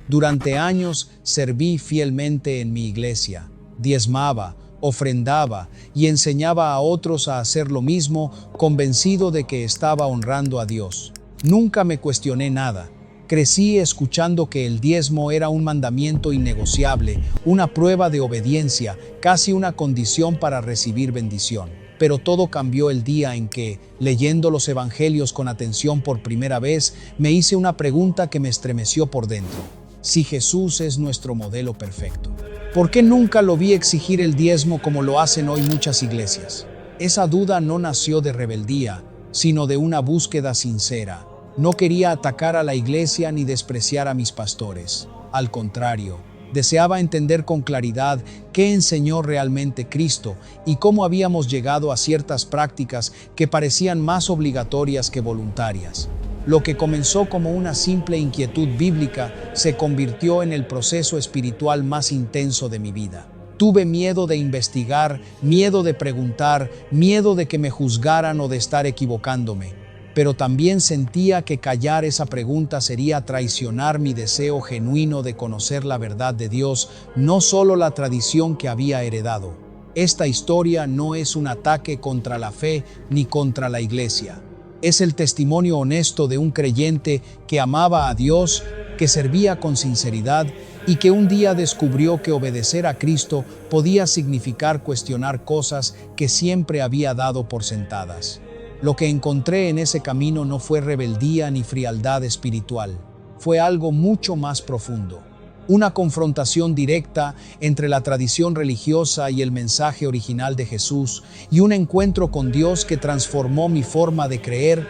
Durante años serví fielmente en mi iglesia, diezmaba, ofrendaba y enseñaba a otros a hacer lo mismo, convencido de que estaba honrando a Dios. Nunca me cuestioné nada. Crecí escuchando que el diezmo era un mandamiento innegociable, una prueba de obediencia, casi una condición para recibir bendición. Pero todo cambió el día en que, leyendo los evangelios con atención por primera vez, me hice una pregunta que me estremeció por dentro. Si Jesús es nuestro modelo perfecto, ¿por qué nunca lo vi exigir el diezmo como lo hacen hoy muchas iglesias? Esa duda no nació de rebeldía, sino de una búsqueda sincera. No quería atacar a la iglesia ni despreciar a mis pastores. Al contrario, deseaba entender con claridad qué enseñó realmente Cristo y cómo habíamos llegado a ciertas prácticas que parecían más obligatorias que voluntarias. Lo que comenzó como una simple inquietud bíblica se convirtió en el proceso espiritual más intenso de mi vida. Tuve miedo de investigar, miedo de preguntar, miedo de que me juzgaran o de estar equivocándome. Pero también sentía que callar esa pregunta sería traicionar mi deseo genuino de conocer la verdad de Dios, no solo la tradición que había heredado. Esta historia no es un ataque contra la fe ni contra la iglesia. Es el testimonio honesto de un creyente que amaba a Dios, que servía con sinceridad y que un día descubrió que obedecer a Cristo podía significar cuestionar cosas que siempre había dado por sentadas. Lo que encontré en ese camino no fue rebeldía ni frialdad espiritual, fue algo mucho más profundo. Una confrontación directa entre la tradición religiosa y el mensaje original de Jesús, y un encuentro con Dios que transformó mi forma de creer,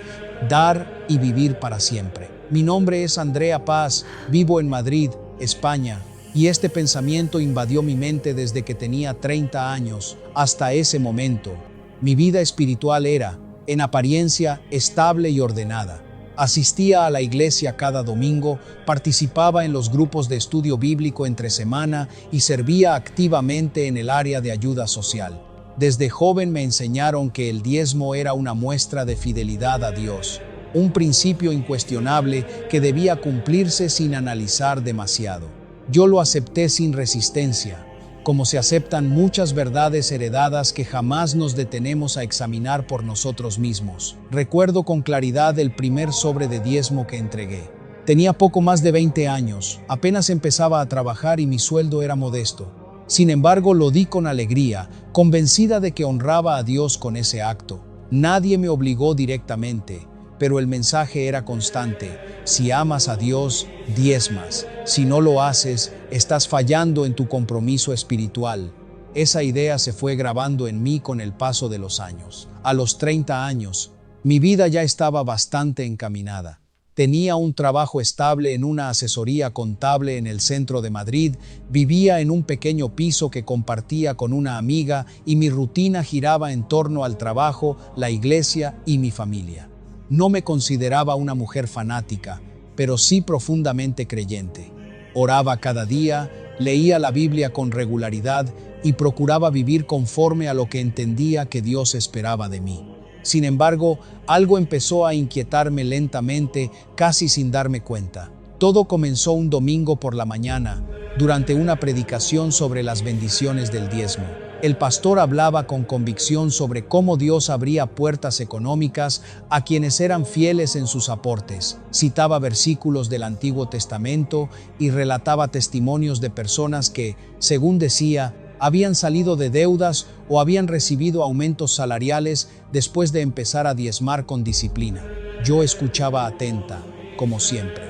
dar y vivir para siempre. Mi nombre es Andrea Paz, vivo en Madrid, España, y este pensamiento invadió mi mente desde que tenía 30 años. Hasta ese momento, mi vida espiritual era, en apariencia, estable y ordenada. Asistía a la iglesia cada domingo, participaba en los grupos de estudio bíblico entre semana y servía activamente en el área de ayuda social. Desde joven me enseñaron que el diezmo era una muestra de fidelidad a Dios, un principio incuestionable que debía cumplirse sin analizar demasiado. Yo lo acepté sin resistencia, como se aceptan muchas verdades heredadas que jamás nos detenemos a examinar por nosotros mismos. Recuerdo con claridad el primer sobre de diezmo que entregué. Tenía poco más de 20 años, apenas empezaba a trabajar y mi sueldo era modesto. Sin embargo, lo di con alegría, convencida de que honraba a Dios con ese acto. Nadie me obligó directamente, pero el mensaje era constante. Si amas a Dios, diezmas. Si no lo haces, estás fallando en tu compromiso espiritual. Esa idea se fue grabando en mí con el paso de los años. A los 30 años, mi vida ya estaba bastante encaminada. Tenía un trabajo estable en una asesoría contable en el centro de Madrid, vivía en un pequeño piso que compartía con una amiga y mi rutina giraba en torno al trabajo, la iglesia y mi familia. No me consideraba una mujer fanática, pero sí profundamente creyente. Oraba cada día, leía la Biblia con regularidad y procuraba vivir conforme a lo que entendía que Dios esperaba de mí. Sin embargo, algo empezó a inquietarme lentamente, casi sin darme cuenta. Todo comenzó un domingo por la mañana, durante una predicación sobre las bendiciones del diezmo. El pastor hablaba con convicción sobre cómo Dios abría puertas económicas a quienes eran fieles en sus aportes. Citaba versículos del Antiguo Testamento y relataba testimonios de personas que, según decía, habían salido de deudas o habían recibido aumentos salariales después de empezar a diezmar con disciplina. Yo escuchaba atenta, como siempre.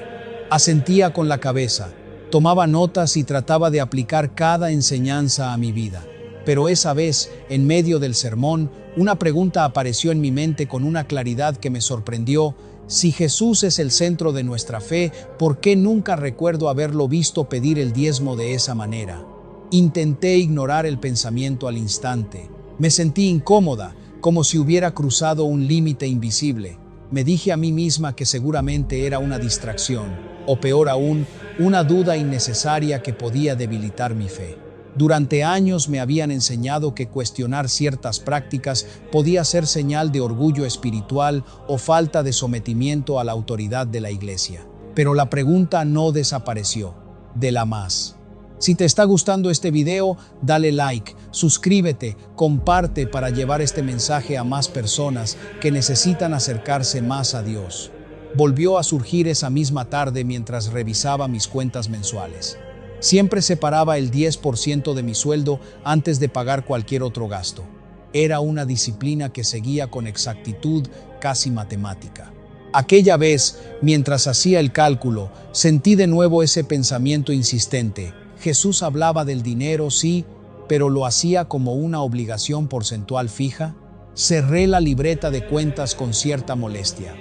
Asentía con la cabeza, tomaba notas y trataba de aplicar cada enseñanza a mi vida. Pero esa vez, en medio del sermón, una pregunta apareció en mi mente con una claridad que me sorprendió. Si Jesús es el centro de nuestra fe, ¿por qué nunca recuerdo haberlo visto pedir el diezmo de esa manera? Intenté ignorar el pensamiento al instante. Me sentí incómoda, como si hubiera cruzado un límite invisible. Me dije a mí misma que seguramente era una distracción, o peor aún, una duda innecesaria que podía debilitar mi fe. Durante años me habían enseñado que cuestionar ciertas prácticas podía ser señal de orgullo espiritual o falta de sometimiento a la autoridad de la iglesia. Pero la pregunta no desapareció. de la más. Si te está gustando este video, dale like, suscríbete, comparte para llevar este mensaje a más personas que necesitan acercarse más a Dios. Volvió a surgir esa misma tarde mientras revisaba mis cuentas mensuales. Siempre separaba el 10% de mi sueldo antes de pagar cualquier otro gasto. Era una disciplina que seguía con exactitud casi matemática. Aquella vez, mientras hacía el cálculo, sentí de nuevo ese pensamiento insistente. Jesús hablaba del dinero, sí, pero lo hacía como una obligación porcentual fija. Cerré la libreta de cuentas con cierta molestia.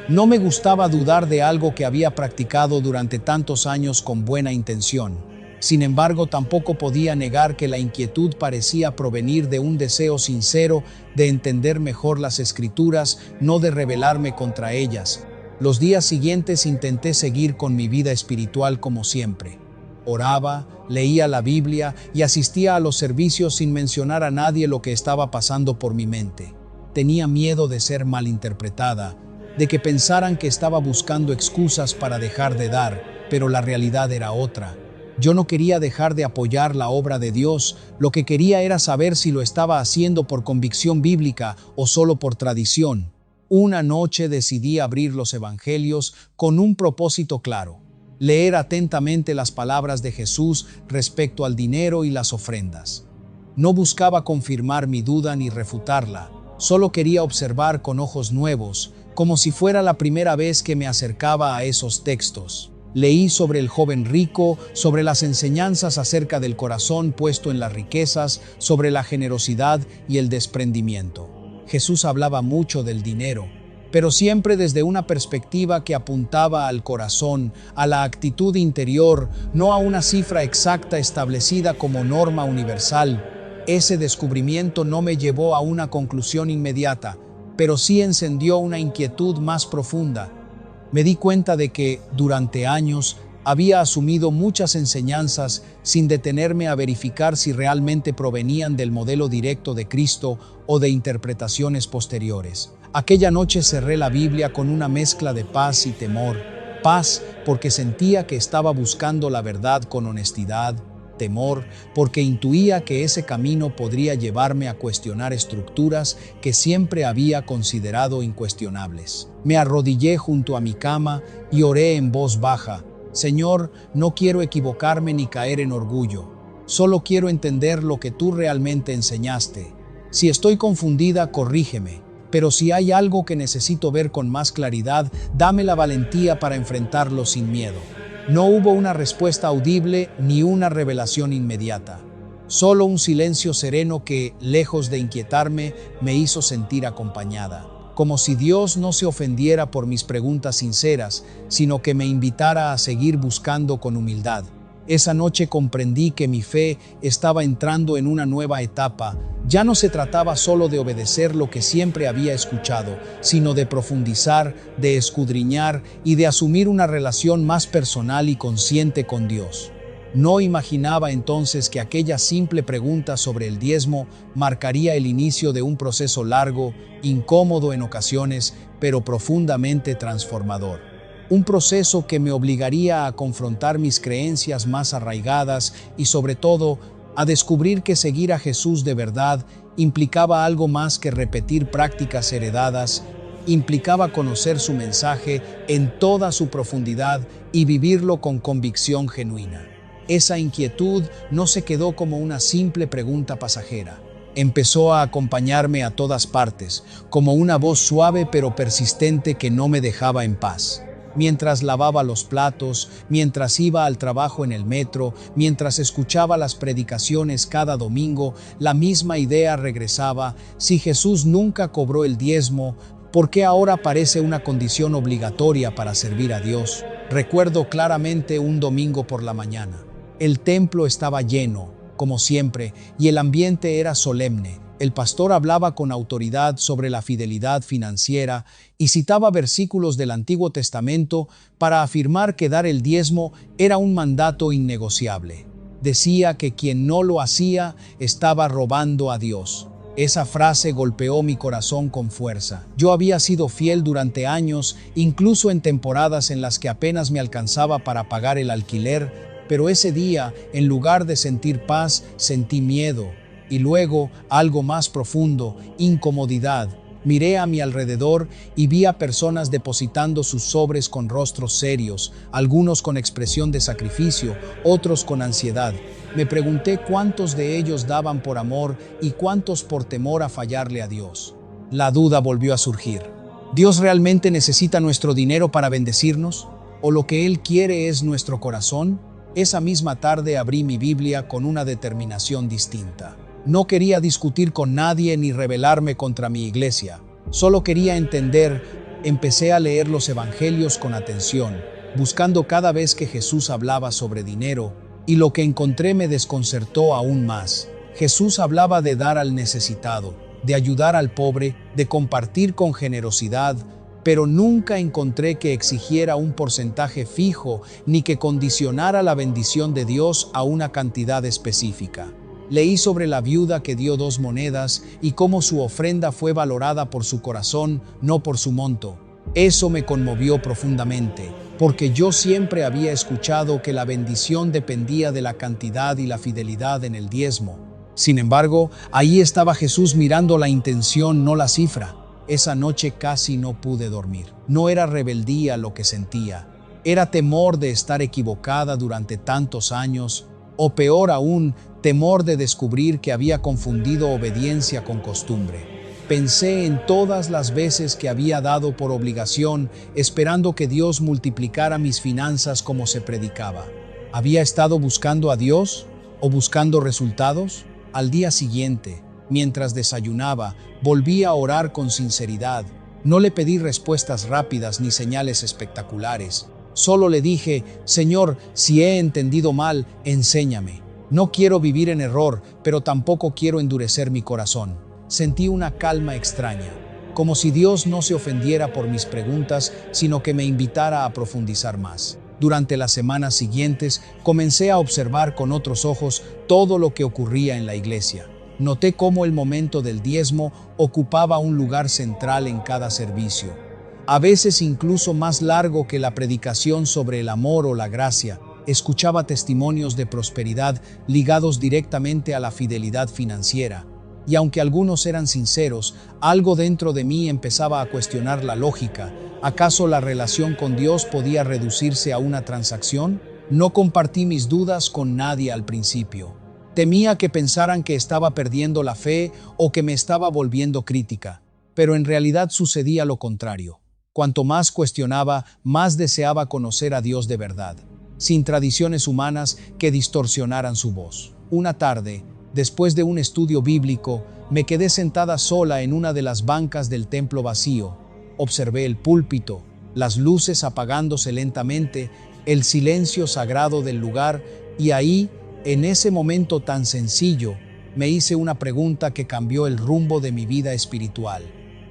No me gustaba dudar de algo que había practicado durante tantos años con buena intención. Sin embargo, tampoco podía negar que la inquietud parecía provenir de un deseo sincero de entender mejor las Escrituras, no de rebelarme contra ellas. Los días siguientes intenté seguir con mi vida espiritual como siempre. Oraba, leía la Biblia y asistía a los servicios sin mencionar a nadie lo que estaba pasando por mi mente. Tenía miedo de ser malinterpretada, de que pensaran que estaba buscando excusas para dejar de dar, pero la realidad era otra. Yo no quería dejar de apoyar la obra de Dios, lo que quería era saber si lo estaba haciendo por convicción bíblica o solo por tradición. Una noche decidí abrir los evangelios con un propósito claro: leer atentamente las palabras de Jesús respecto al dinero y las ofrendas. No buscaba confirmar mi duda ni refutarla, solo quería observar con ojos nuevos, como si fuera la primera vez que me acercaba a esos textos. Leí sobre el joven rico, sobre las enseñanzas acerca del corazón puesto en las riquezas, sobre la generosidad y el desprendimiento. Jesús hablaba mucho del dinero, pero siempre desde una perspectiva que apuntaba al corazón, a la actitud interior, no a una cifra exacta establecida como norma universal. Ese descubrimiento no me llevó a una conclusión inmediata, pero sí encendió una inquietud más profunda. Me di cuenta de que, durante años, había asumido muchas enseñanzas sin detenerme a verificar si realmente provenían del modelo directo de Cristo o de interpretaciones posteriores. Aquella noche cerré la Biblia con una mezcla de paz y temor. Paz porque sentía que estaba buscando la verdad con honestidad. Temor porque intuía que ese camino podría llevarme a cuestionar estructuras que siempre había considerado incuestionables. Me arrodillé junto a mi cama y oré en voz baja: Señor, no quiero equivocarme ni caer en orgullo. Solo quiero entender lo que tú realmente enseñaste. Si estoy confundida, corrígeme. Pero si hay algo que necesito ver con más claridad, dame la valentía para enfrentarlo sin miedo. No hubo una respuesta audible ni una revelación inmediata. Solo un silencio sereno que, lejos de inquietarme, me hizo sentir acompañada. Como si Dios no se ofendiera por mis preguntas sinceras, sino que me invitara a seguir buscando con humildad. Esa noche comprendí que mi fe estaba entrando en una nueva etapa. Ya no se trataba solo de obedecer lo que siempre había escuchado, sino de profundizar, de escudriñar y de asumir una relación más personal y consciente con Dios. No imaginaba entonces que aquella simple pregunta sobre el diezmo marcaría el inicio de un proceso largo, incómodo en ocasiones, pero profundamente transformador. Un proceso que me obligaría a confrontar mis creencias más arraigadas y, sobre todo, a descubrir que seguir a Jesús de verdad implicaba algo más que repetir prácticas heredadas, implicaba conocer su mensaje en toda su profundidad y vivirlo con convicción genuina. Esa inquietud no se quedó como una simple pregunta pasajera. Empezó a acompañarme a todas partes, como una voz suave pero persistente que no me dejaba en paz. Mientras lavaba los platos, mientras iba al trabajo en el metro, mientras escuchaba las predicaciones cada domingo, la misma idea regresaba: si Jesús nunca cobró el diezmo, ¿por qué ahora parece una condición obligatoria para servir a Dios? Recuerdo claramente un domingo por la mañana. El templo estaba lleno, como siempre, y el ambiente era solemne. El pastor hablaba con autoridad sobre la fidelidad financiera y citaba versículos del Antiguo Testamento para afirmar que dar el diezmo era un mandato innegociable. Decía que quien no lo hacía estaba robando a Dios. Esa frase golpeó mi corazón con fuerza. Yo había sido fiel durante años, incluso en temporadas en las que apenas me alcanzaba para pagar el alquiler, Pero ese día, en lugar de sentir paz, sentí miedo. Y luego, algo más profundo, incomodidad. Miré a mi alrededor y vi a personas depositando sus sobres con rostros serios, algunos con expresión de sacrificio, otros con ansiedad. Me pregunté cuántos de ellos daban por amor y cuántos por temor a fallarle a Dios. La duda volvió a surgir. ¿Dios realmente necesita nuestro dinero para bendecirnos? ¿O lo que Él quiere es nuestro corazón? Esa misma tarde abrí mi Biblia con una determinación distinta. No quería discutir con nadie ni rebelarme contra mi iglesia. Solo quería entender. Empecé a leer los evangelios con atención, buscando cada vez que Jesús hablaba sobre dinero, y lo que encontré me desconcertó aún más. Jesús hablaba de dar al necesitado, de ayudar al pobre, de compartir con generosidad, pero nunca encontré que exigiera un porcentaje fijo ni que condicionara la bendición de Dios a una cantidad específica. Leí sobre la viuda que dio 2 monedas y cómo su ofrenda fue valorada por su corazón, no por su monto. Eso me conmovió profundamente, porque yo siempre había escuchado que la bendición dependía de la cantidad y la fidelidad en el diezmo. Sin embargo, ahí estaba Jesús mirando la intención, no la cifra. Esa noche casi no pude dormir. No era rebeldía lo que sentía, era temor de estar equivocada durante tantos años, o peor aún, temor de descubrir que había confundido obediencia con costumbre. Pensé en todas las veces que había dado por obligación, esperando que Dios multiplicara mis finanzas como se predicaba. ¿Había estado buscando a Dios o buscando resultados? Al día siguiente, mientras desayunaba, volví a orar con sinceridad. No le pedí respuestas rápidas ni señales espectaculares. Solo le dije: Señor, si he entendido mal, enséñame. No quiero vivir en error, pero tampoco quiero endurecer mi corazón. Sentí una calma extraña, como si Dios no se ofendiera por mis preguntas, sino que me invitara a profundizar más. Durante las semanas siguientes, comencé a observar con otros ojos todo lo que ocurría en la iglesia. Noté cómo el momento del diezmo ocupaba un lugar central en cada servicio, a veces incluso más largo que la predicación sobre el amor o la gracia. Escuchaba testimonios de prosperidad ligados directamente a la fidelidad financiera, y aunque algunos eran sinceros, algo dentro de mí empezaba a cuestionar la lógica. ¿Acaso la relación con Dios podía reducirse a una transacción? No compartí mis dudas con nadie al principio. Temía que pensaran que estaba perdiendo la fe o que me estaba volviendo crítica, pero en realidad sucedía lo contrario. Cuanto más cuestionaba, más deseaba conocer a Dios de verdad, sin tradiciones humanas que distorsionaran su voz. Una tarde, después de un estudio bíblico, me quedé sentada sola en una de las bancas del templo vacío. Observé el púlpito, las luces apagándose lentamente, el silencio sagrado del lugar, y ahí, en ese momento tan sencillo, me hice una pregunta que cambió el rumbo de mi vida espiritual.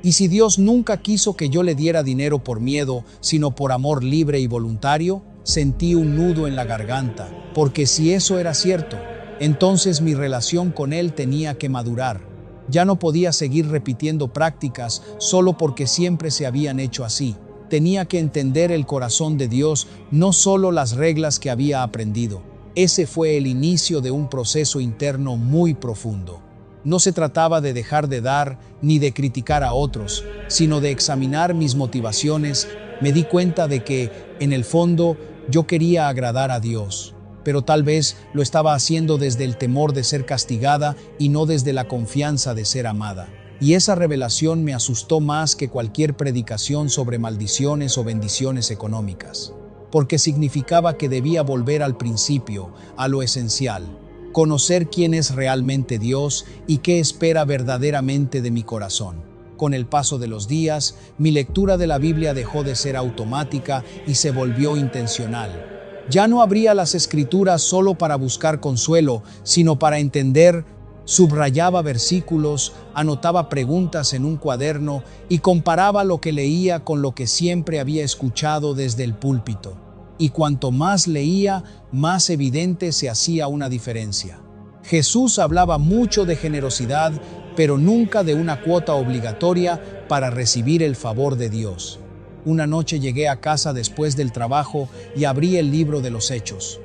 ¿Y si Dios nunca quiso que yo le diera dinero por miedo, sino por amor libre y voluntario? Sentí un nudo en la garganta, porque si eso era cierto, entonces mi relación con Él tenía que madurar. Ya no podía seguir repitiendo prácticas solo porque siempre se habían hecho así. Tenía que entender el corazón de Dios, no solo las reglas que había aprendido. Ese fue el inicio de un proceso interno muy profundo. No se trataba de dejar de dar ni de criticar a otros, sino de examinar mis motivaciones. Me di cuenta de que, en el fondo, yo quería agradar a Dios, pero tal vez lo estaba haciendo desde el temor de ser castigada y no desde la confianza de ser amada. Y esa revelación me asustó más que cualquier predicación sobre maldiciones o bendiciones económicas, porque significaba que debía volver al principio, a lo esencial. Conocer quién es realmente Dios y qué espera verdaderamente de mi corazón. Con el paso de los días, mi lectura de la Biblia dejó de ser automática y se volvió intencional. Ya no abría las Escrituras solo para buscar consuelo, sino para entender. Subrayaba versículos, anotaba preguntas en un cuaderno y comparaba lo que leía con lo que siempre había escuchado desde el púlpito. Y cuanto más leía, más evidente se hacía una diferencia. Jesús hablaba mucho de generosidad, pero nunca de una cuota obligatoria para recibir el favor de Dios. Una noche llegué a casa después del trabajo y abrí el libro de los Hechos.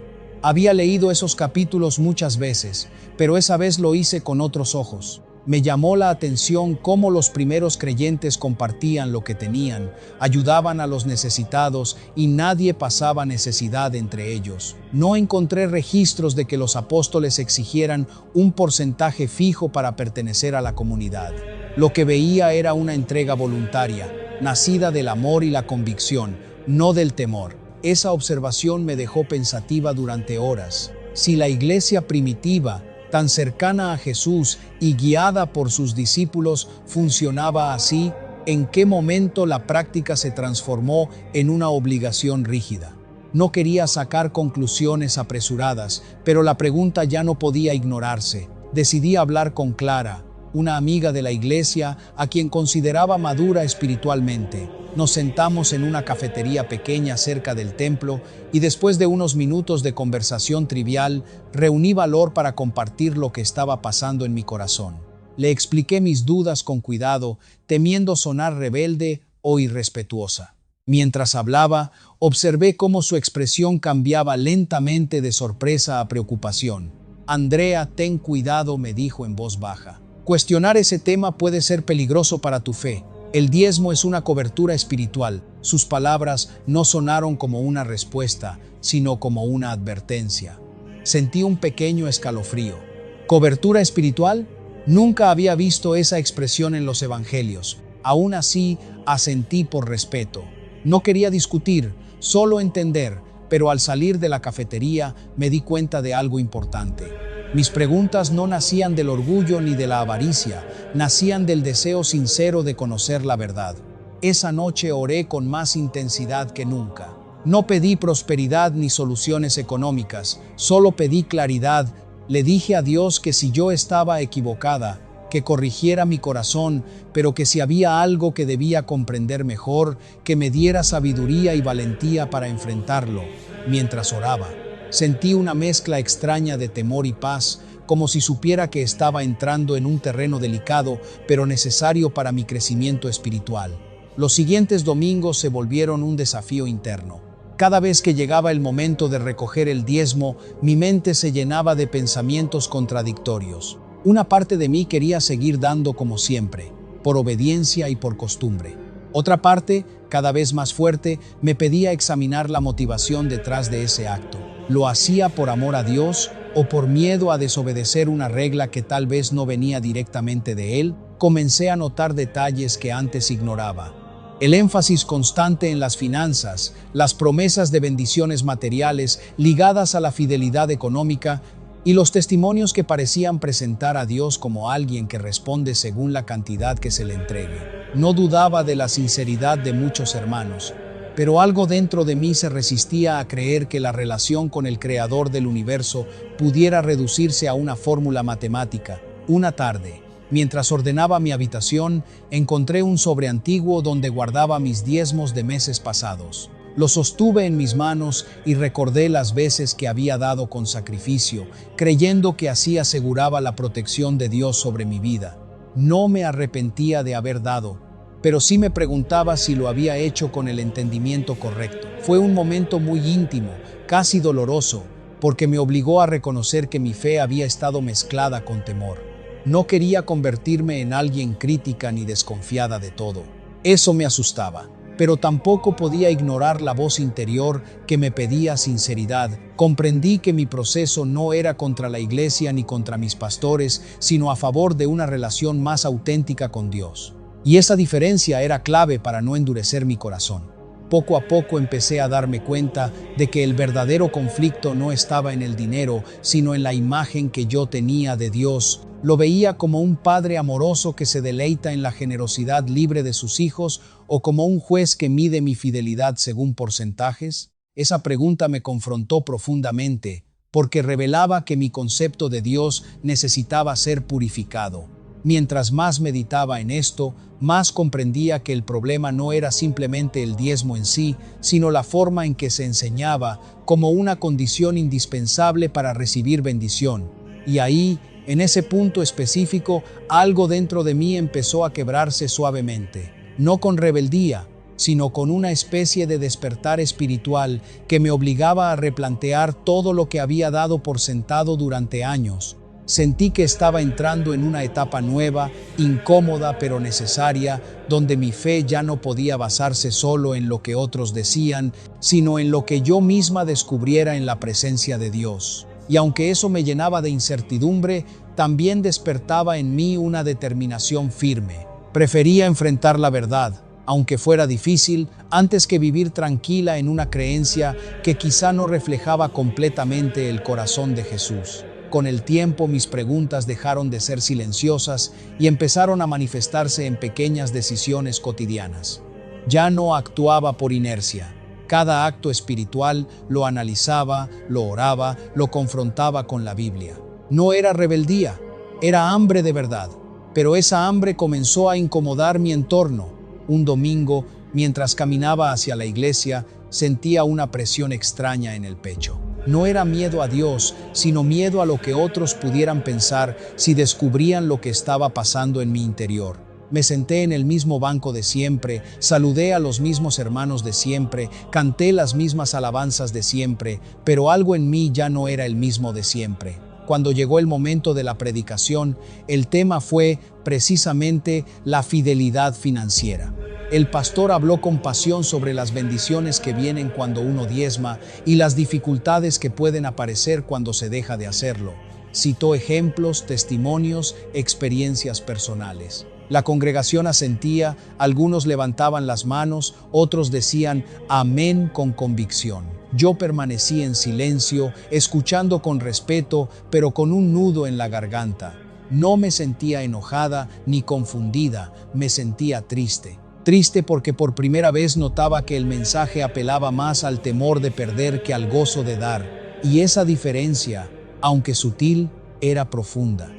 Había leído esos capítulos muchas veces, pero esa vez lo hice con otros ojos. Me llamó la atención cómo los primeros creyentes compartían lo que tenían, ayudaban a los necesitados y nadie pasaba necesidad entre ellos. No encontré registros de que los apóstoles exigieran un porcentaje fijo para pertenecer a la comunidad. Lo que veía era una entrega voluntaria, nacida del amor y la convicción, no del temor. Esa observación me dejó pensativa durante horas. Si la iglesia primitiva, tan cercana a Jesús y guiada por sus discípulos, funcionaba así, ¿en qué momento la práctica se transformó en una obligación rígida? No quería sacar conclusiones apresuradas, pero la pregunta ya no podía ignorarse. Decidí hablar con Clara, una amiga de la iglesia a quien consideraba madura espiritualmente. Nos sentamos en una cafetería pequeña cerca del templo y después de unos minutos de conversación trivial, reuní valor para compartir lo que estaba pasando en mi corazón. Le expliqué mis dudas con cuidado, temiendo sonar rebelde o irrespetuosa. Mientras hablaba, observé cómo su expresión cambiaba lentamente de sorpresa a preocupación. «Andrea, ten cuidado», me dijo en voz baja. «Cuestionar ese tema puede ser peligroso para tu fe. El diezmo es una cobertura espiritual». Sus palabras no sonaron como una respuesta, sino como una advertencia. Sentí un pequeño escalofrío. ¿Cobertura espiritual? Nunca había visto esa expresión en los evangelios. Aún así, asentí por respeto. No quería discutir, solo entender, pero al salir de la cafetería me di cuenta de algo importante. Mis preguntas no nacían del orgullo ni de la avaricia, nacían del deseo sincero de conocer la verdad. Esa noche oré con más intensidad que nunca. No pedí prosperidad ni soluciones económicas, solo pedí claridad. Le dije a Dios que si yo estaba equivocada, que corrigiera mi corazón, pero que si había algo que debía comprender mejor, que me diera sabiduría y valentía para enfrentarlo. Mientras oraba, sentí una mezcla extraña de temor y paz, como si supiera que estaba entrando en un terreno delicado, pero necesario para mi crecimiento espiritual. Los siguientes domingos se volvieron un desafío interno. Cada vez que llegaba el momento de recoger el diezmo, mi mente se llenaba de pensamientos contradictorios. Una parte de mí quería seguir dando como siempre, por obediencia y por costumbre. Otra parte, cada vez más fuerte, me pedía examinar la motivación detrás de ese acto. ¿Lo hacía por amor a Dios o por miedo a desobedecer una regla que tal vez no venía directamente de Él? Comencé a notar detalles que antes ignoraba. El énfasis constante en las finanzas, las promesas de bendiciones materiales ligadas a la fidelidad económica y los testimonios que parecían presentar a Dios como alguien que responde según la cantidad que se le entregue. No dudaba de la sinceridad de muchos hermanos, pero algo dentro de mí se resistía a creer que la relación con el Creador del universo pudiera reducirse a una fórmula matemática. Una tarde, mientras ordenaba mi habitación, encontré un sobre antiguo donde guardaba mis diezmos de meses pasados. Lo sostuve en mis manos y recordé las veces que había dado con sacrificio, creyendo que así aseguraba la protección de Dios sobre mi vida. No me arrepentía de haber dado, pero sí me preguntaba si lo había hecho con el entendimiento correcto. Fue un momento muy íntimo, casi doloroso, porque me obligó a reconocer que mi fe había estado mezclada con temor. No quería convertirme en alguien crítica ni desconfiada de todo. Eso me asustaba. Pero tampoco podía ignorar la voz interior que me pedía sinceridad. Comprendí que mi proceso no era contra la iglesia ni contra mis pastores, sino a favor de una relación más auténtica con Dios. Y esa diferencia era clave para no endurecer mi corazón. Poco a poco empecé a darme cuenta de que el verdadero conflicto no estaba en el dinero, sino en la imagen que yo tenía de Dios. Lo veía como un padre amoroso que se deleita en la generosidad libre de sus hijos o como un juez que mide mi fidelidad según porcentajes. Esa pregunta me confrontó profundamente porque revelaba que mi concepto de Dios necesitaba ser purificado. Mientras más meditaba en esto, más comprendía que el problema no era simplemente el diezmo en sí, sino la forma en que se enseñaba como una condición indispensable para recibir bendición. Y ahí, en ese punto específico, algo dentro de mí empezó a quebrarse suavemente. No con rebeldía, sino con una especie de despertar espiritual que me obligaba a replantear todo lo que había dado por sentado durante años. Sentí que estaba entrando en una etapa nueva, incómoda pero necesaria, donde mi fe ya no podía basarse solo en lo que otros decían, sino en lo que yo misma descubriera en la presencia de Dios. Y aunque eso me llenaba de incertidumbre, también despertaba en mí una determinación firme. Prefería enfrentar la verdad, aunque fuera difícil, antes que vivir tranquila en una creencia que quizá no reflejaba completamente el corazón de Jesús. Con el tiempo mis preguntas dejaron de ser silenciosas y empezaron a manifestarse en pequeñas decisiones cotidianas. Ya no actuaba por inercia. Cada acto espiritual lo analizaba, lo oraba, lo confrontaba con la Biblia. No era rebeldía, era hambre de verdad. Pero esa hambre comenzó a incomodar mi entorno. Un domingo, mientras caminaba hacia la iglesia, sentía una presión extraña en el pecho. No era miedo a Dios, sino miedo a lo que otros pudieran pensar si descubrían lo que estaba pasando en mi interior. Me senté en el mismo banco de siempre, saludé a los mismos hermanos de siempre, canté las mismas alabanzas de siempre, pero algo en mí ya no era el mismo de siempre. Cuando llegó el momento de la predicación, el tema fue precisamente la fidelidad financiera. El pastor habló con pasión sobre las bendiciones que vienen cuando uno diezma y las dificultades que pueden aparecer cuando se deja de hacerlo. Citó ejemplos, testimonios, experiencias personales. La congregación asentía, algunos levantaban las manos, otros decían amén con convicción. Yo permanecí en silencio, escuchando con respeto, pero con un nudo en la garganta. No me sentía enojada ni confundida, me sentía triste. Triste porque por primera vez notaba que el mensaje apelaba más al temor de perder que al gozo de dar. Y esa diferencia, aunque sutil, era profunda.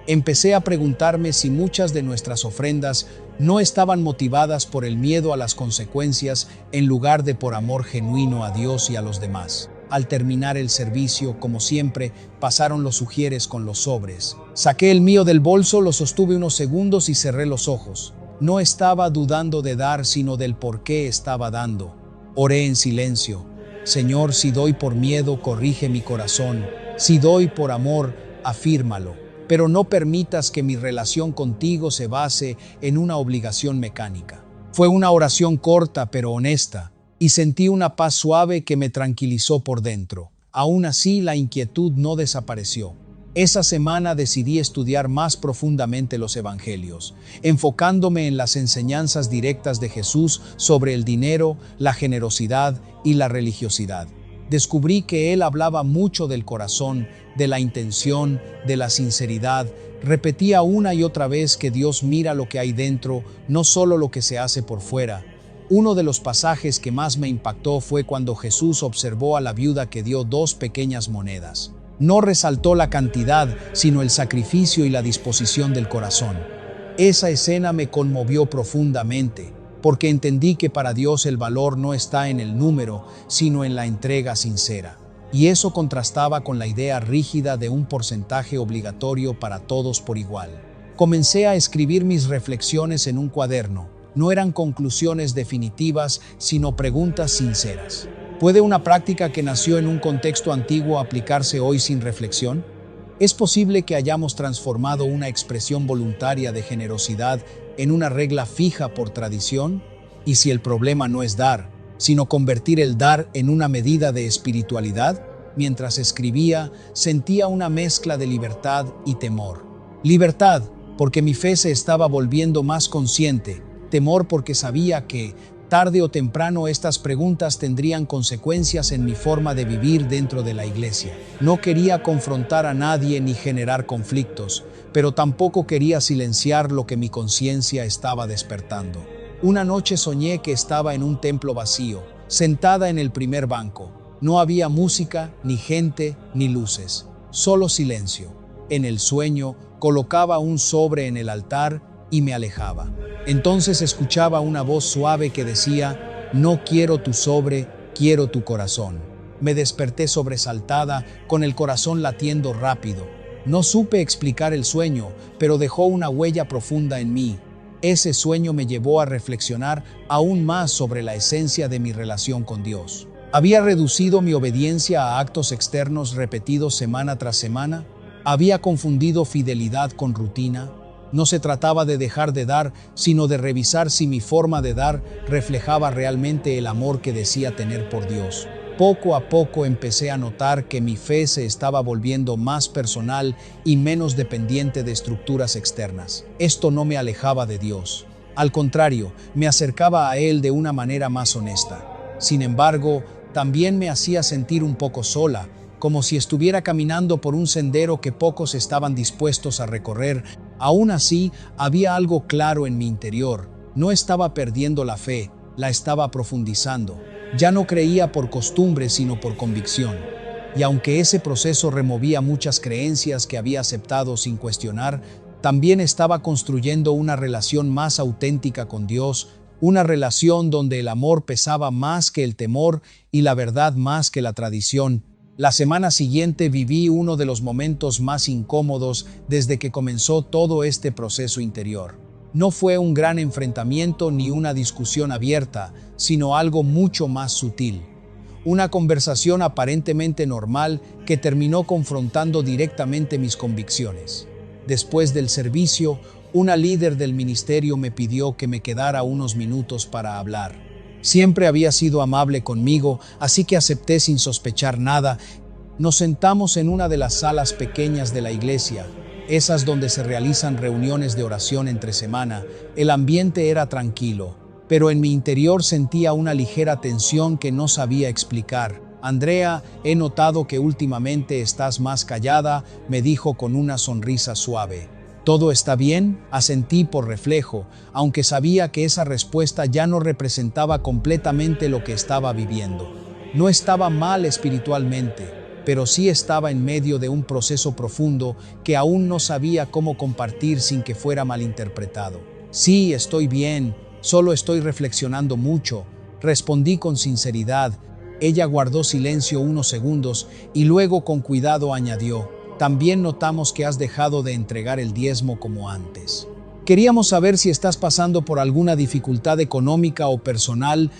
Empecé a preguntarme si muchas de nuestras ofrendas no estaban motivadas por el miedo a las consecuencias en lugar de por amor genuino a Dios y a los demás. Al terminar el servicio, como siempre, pasaron los sugieres con los sobres. Saqué el mío del bolso, lo sostuve unos segundos y cerré los ojos. No estaba dudando de dar, sino del por qué estaba dando. Oré en silencio. Señor, si doy por miedo, corrige mi corazón. Si doy por amor, afírmalo. Pero no permitas que mi relación contigo se base en una obligación mecánica. Fue una oración corta pero honesta, y sentí una paz suave que me tranquilizó por dentro. Aún así, la inquietud no desapareció. Esa semana decidí estudiar más profundamente los evangelios, enfocándome en las enseñanzas directas de Jesús sobre el dinero, la generosidad y la religiosidad. Descubrí que él hablaba mucho del corazón, de la intención, de la sinceridad. Repetía una y otra vez que Dios mira lo que hay dentro, no solo lo que se hace por fuera. Uno de los pasajes que más me impactó fue cuando Jesús observó a la viuda que dio 2 pequeñas monedas. No resaltó la cantidad, sino el sacrificio y la disposición del corazón. Esa escena me conmovió profundamente, porque entendí que para Dios el valor no está en el número, sino en la entrega sincera. Y eso contrastaba con la idea rígida de un porcentaje obligatorio para todos por igual. Comencé a escribir mis reflexiones en un cuaderno. No eran conclusiones definitivas, sino preguntas sinceras. ¿Puede una práctica que nació en un contexto antiguo aplicarse hoy sin reflexión? ¿Es posible que hayamos transformado una expresión voluntaria de generosidad en una regla fija por tradición? ¿Y si el problema no es dar, sino convertir el dar en una medida de espiritualidad? Mientras escribía, sentía una mezcla de libertad y temor. Libertad, porque mi fe se estaba volviendo más consciente. Temor porque sabía que, tarde o temprano, estas preguntas tendrían consecuencias en mi forma de vivir dentro de la iglesia. No quería confrontar a nadie ni generar conflictos, pero tampoco quería silenciar lo que mi conciencia estaba despertando. Una noche soñé que estaba en un templo vacío, sentada en el primer banco. No había música, ni gente, ni luces, solo silencio. En el sueño, colocaba un sobre en el altar y me alejaba. Entonces escuchaba una voz suave que decía: no quiero tu sobre, quiero tu corazón. Me desperté sobresaltada, con el corazón latiendo rápido. No supe explicar el sueño, pero dejó una huella profunda en mí. Ese sueño me llevó a reflexionar aún más sobre la esencia de mi relación con Dios. Había reducido mi obediencia a actos externos repetidos semana tras semana. Había confundido fidelidad con rutina. No se trataba de dejar de dar, sino de revisar si mi forma de dar reflejaba realmente el amor que decía tener por Dios. Poco a poco empecé a notar que mi fe se estaba volviendo más personal y menos dependiente de estructuras externas. Esto no me alejaba de Dios. Al contrario, me acercaba a Él de una manera más honesta. Sin embargo, también me hacía sentir un poco sola, como si estuviera caminando por un sendero que pocos estaban dispuestos a recorrer. Aún así, había algo claro en mi interior. No estaba perdiendo la fe, la estaba profundizando. Ya no creía por costumbre, sino por convicción. Y aunque ese proceso removía muchas creencias que había aceptado sin cuestionar, también estaba construyendo una relación más auténtica con Dios, una relación donde el amor pesaba más que el temor y la verdad más que la tradición. La semana siguiente viví uno de los momentos más incómodos desde que comenzó todo este proceso interior. No fue un gran enfrentamiento ni una discusión abierta, sino algo mucho más sutil. Una conversación aparentemente normal que terminó confrontando directamente mis convicciones. Después del servicio, una líder del ministerio me pidió que me quedara unos minutos para hablar. Siempre había sido amable conmigo, así que acepté sin sospechar nada. Nos sentamos en una de las salas pequeñas de la iglesia, esas donde se realizan reuniones de oración entre semana. El ambiente era tranquilo, pero en mi interior sentía una ligera tensión que no sabía explicar. Andrea, he notado que últimamente estás más callada, me dijo con una sonrisa suave. ¿Todo está bien?, asentí por reflejo, aunque sabía que esa respuesta ya no representaba completamente lo que estaba viviendo. No estaba mal espiritualmente, pero sí estaba en medio de un proceso profundo que aún no sabía cómo compartir sin que fuera malinterpretado. Sí, estoy bien, solo estoy reflexionando mucho, respondí con sinceridad. Ella guardó silencio unos segundos y luego con cuidado añadió: también notamos que has dejado de entregar el diezmo como antes. Queríamos saber si estás pasando por alguna dificultad económica o personal.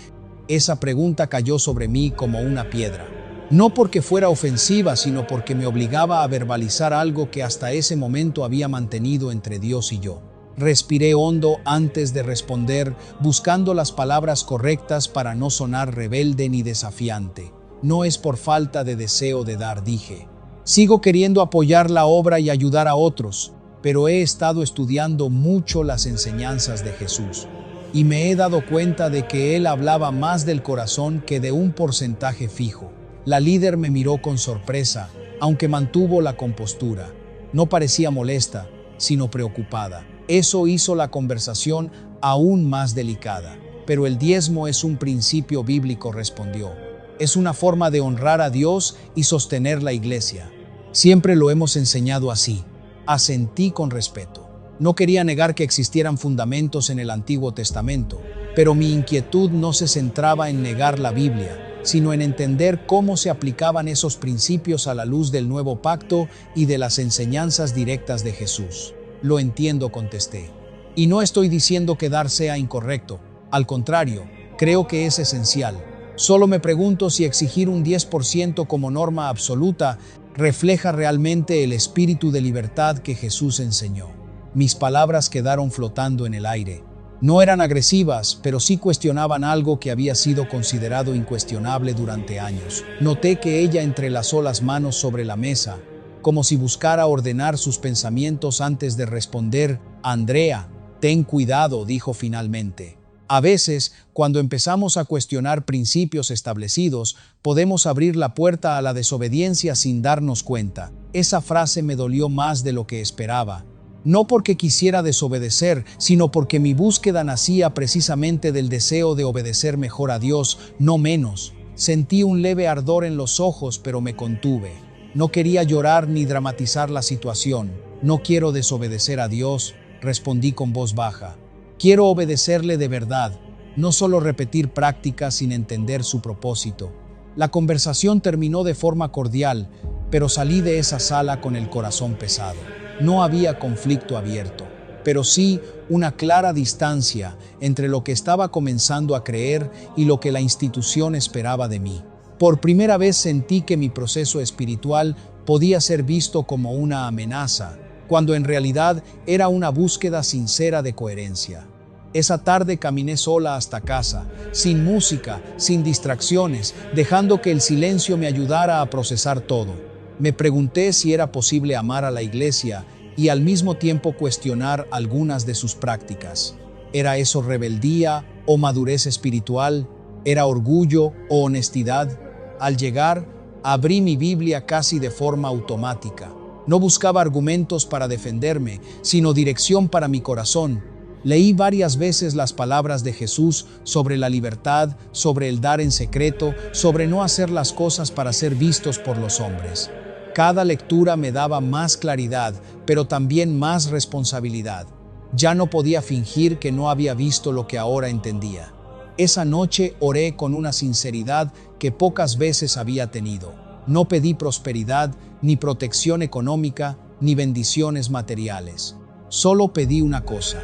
Esa pregunta cayó sobre mí como una piedra. No porque fuera ofensiva, sino porque me obligaba a verbalizar algo que hasta ese momento había mantenido entre Dios y yo. Respiré hondo antes de responder, buscando las palabras correctas para no sonar rebelde ni desafiante. No es por falta de deseo de dar, dije. Sigo queriendo apoyar la obra y ayudar a otros, pero he estado estudiando mucho las enseñanzas de Jesús. Y me he dado cuenta de que Él hablaba más del corazón que de un porcentaje fijo. La líder me miró con sorpresa, aunque mantuvo la compostura. No parecía molesta, sino preocupada. Eso hizo la conversación aún más delicada. Pero el diezmo es un principio bíblico, respondió. Es una forma de honrar a Dios y sostener la iglesia. Siempre lo hemos enseñado así. Asentí con respeto. No quería negar que existieran fundamentos en el Antiguo Testamento, pero mi inquietud no se centraba en negar la Biblia, sino en entender cómo se aplicaban esos principios a la luz del Nuevo Pacto y de las enseñanzas directas de Jesús. Lo entiendo, contesté. Y no estoy diciendo que dar sea incorrecto. Al contrario, creo que es esencial. Solo me pregunto si exigir un 10% como norma absoluta refleja realmente el espíritu de libertad que Jesús enseñó. Mis palabras quedaron flotando en el aire. No eran agresivas, pero sí cuestionaban algo que había sido considerado incuestionable durante años. Noté que ella entrelazó las manos sobre la mesa, como si buscara ordenar sus pensamientos antes de responder. Andrea, ten cuidado, dijo finalmente. A veces, cuando empezamos a cuestionar principios establecidos, podemos abrir la puerta a la desobediencia sin darnos cuenta. Esa frase me dolió más de lo que esperaba. No porque quisiera desobedecer, sino porque mi búsqueda nacía precisamente del deseo de obedecer mejor a Dios, no menos. Sentí un leve ardor en los ojos, pero me contuve. No quería llorar ni dramatizar la situación. No quiero desobedecer a Dios, respondí con voz baja. Quiero obedecerle de verdad, no solo repetir prácticas sin entender su propósito. La conversación terminó de forma cordial, pero salí de esa sala con el corazón pesado. No había conflicto abierto. pero sí una clara distancia entre lo que estaba comenzando a creer y lo que la institución esperaba de mí. Por primera vez sentí que mi proceso espiritual podía ser visto como una amenaza, cuando en realidad era una búsqueda sincera de coherencia. Esa tarde caminé sola hasta casa, sin música, sin distracciones, dejando que el silencio me ayudara a procesar todo. Me pregunté si era posible amar a la iglesia y al mismo tiempo cuestionar algunas de sus prácticas. ¿Era eso rebeldía o madurez espiritual? ¿Era orgullo o honestidad? Al llegar, abrí mi Biblia casi de forma automática. No buscaba argumentos para defenderme, sino dirección para mi corazón. Leí varias veces las palabras de Jesús sobre la libertad, sobre el dar en secreto, sobre no hacer las cosas para ser vistos por los hombres. Cada lectura me daba más claridad, pero también más responsabilidad. Ya no podía fingir que no había visto lo que ahora entendía. Esa noche oré con una sinceridad que pocas veces había tenido. No pedí prosperidad, ni protección económica, ni bendiciones materiales. Solo pedí una cosa: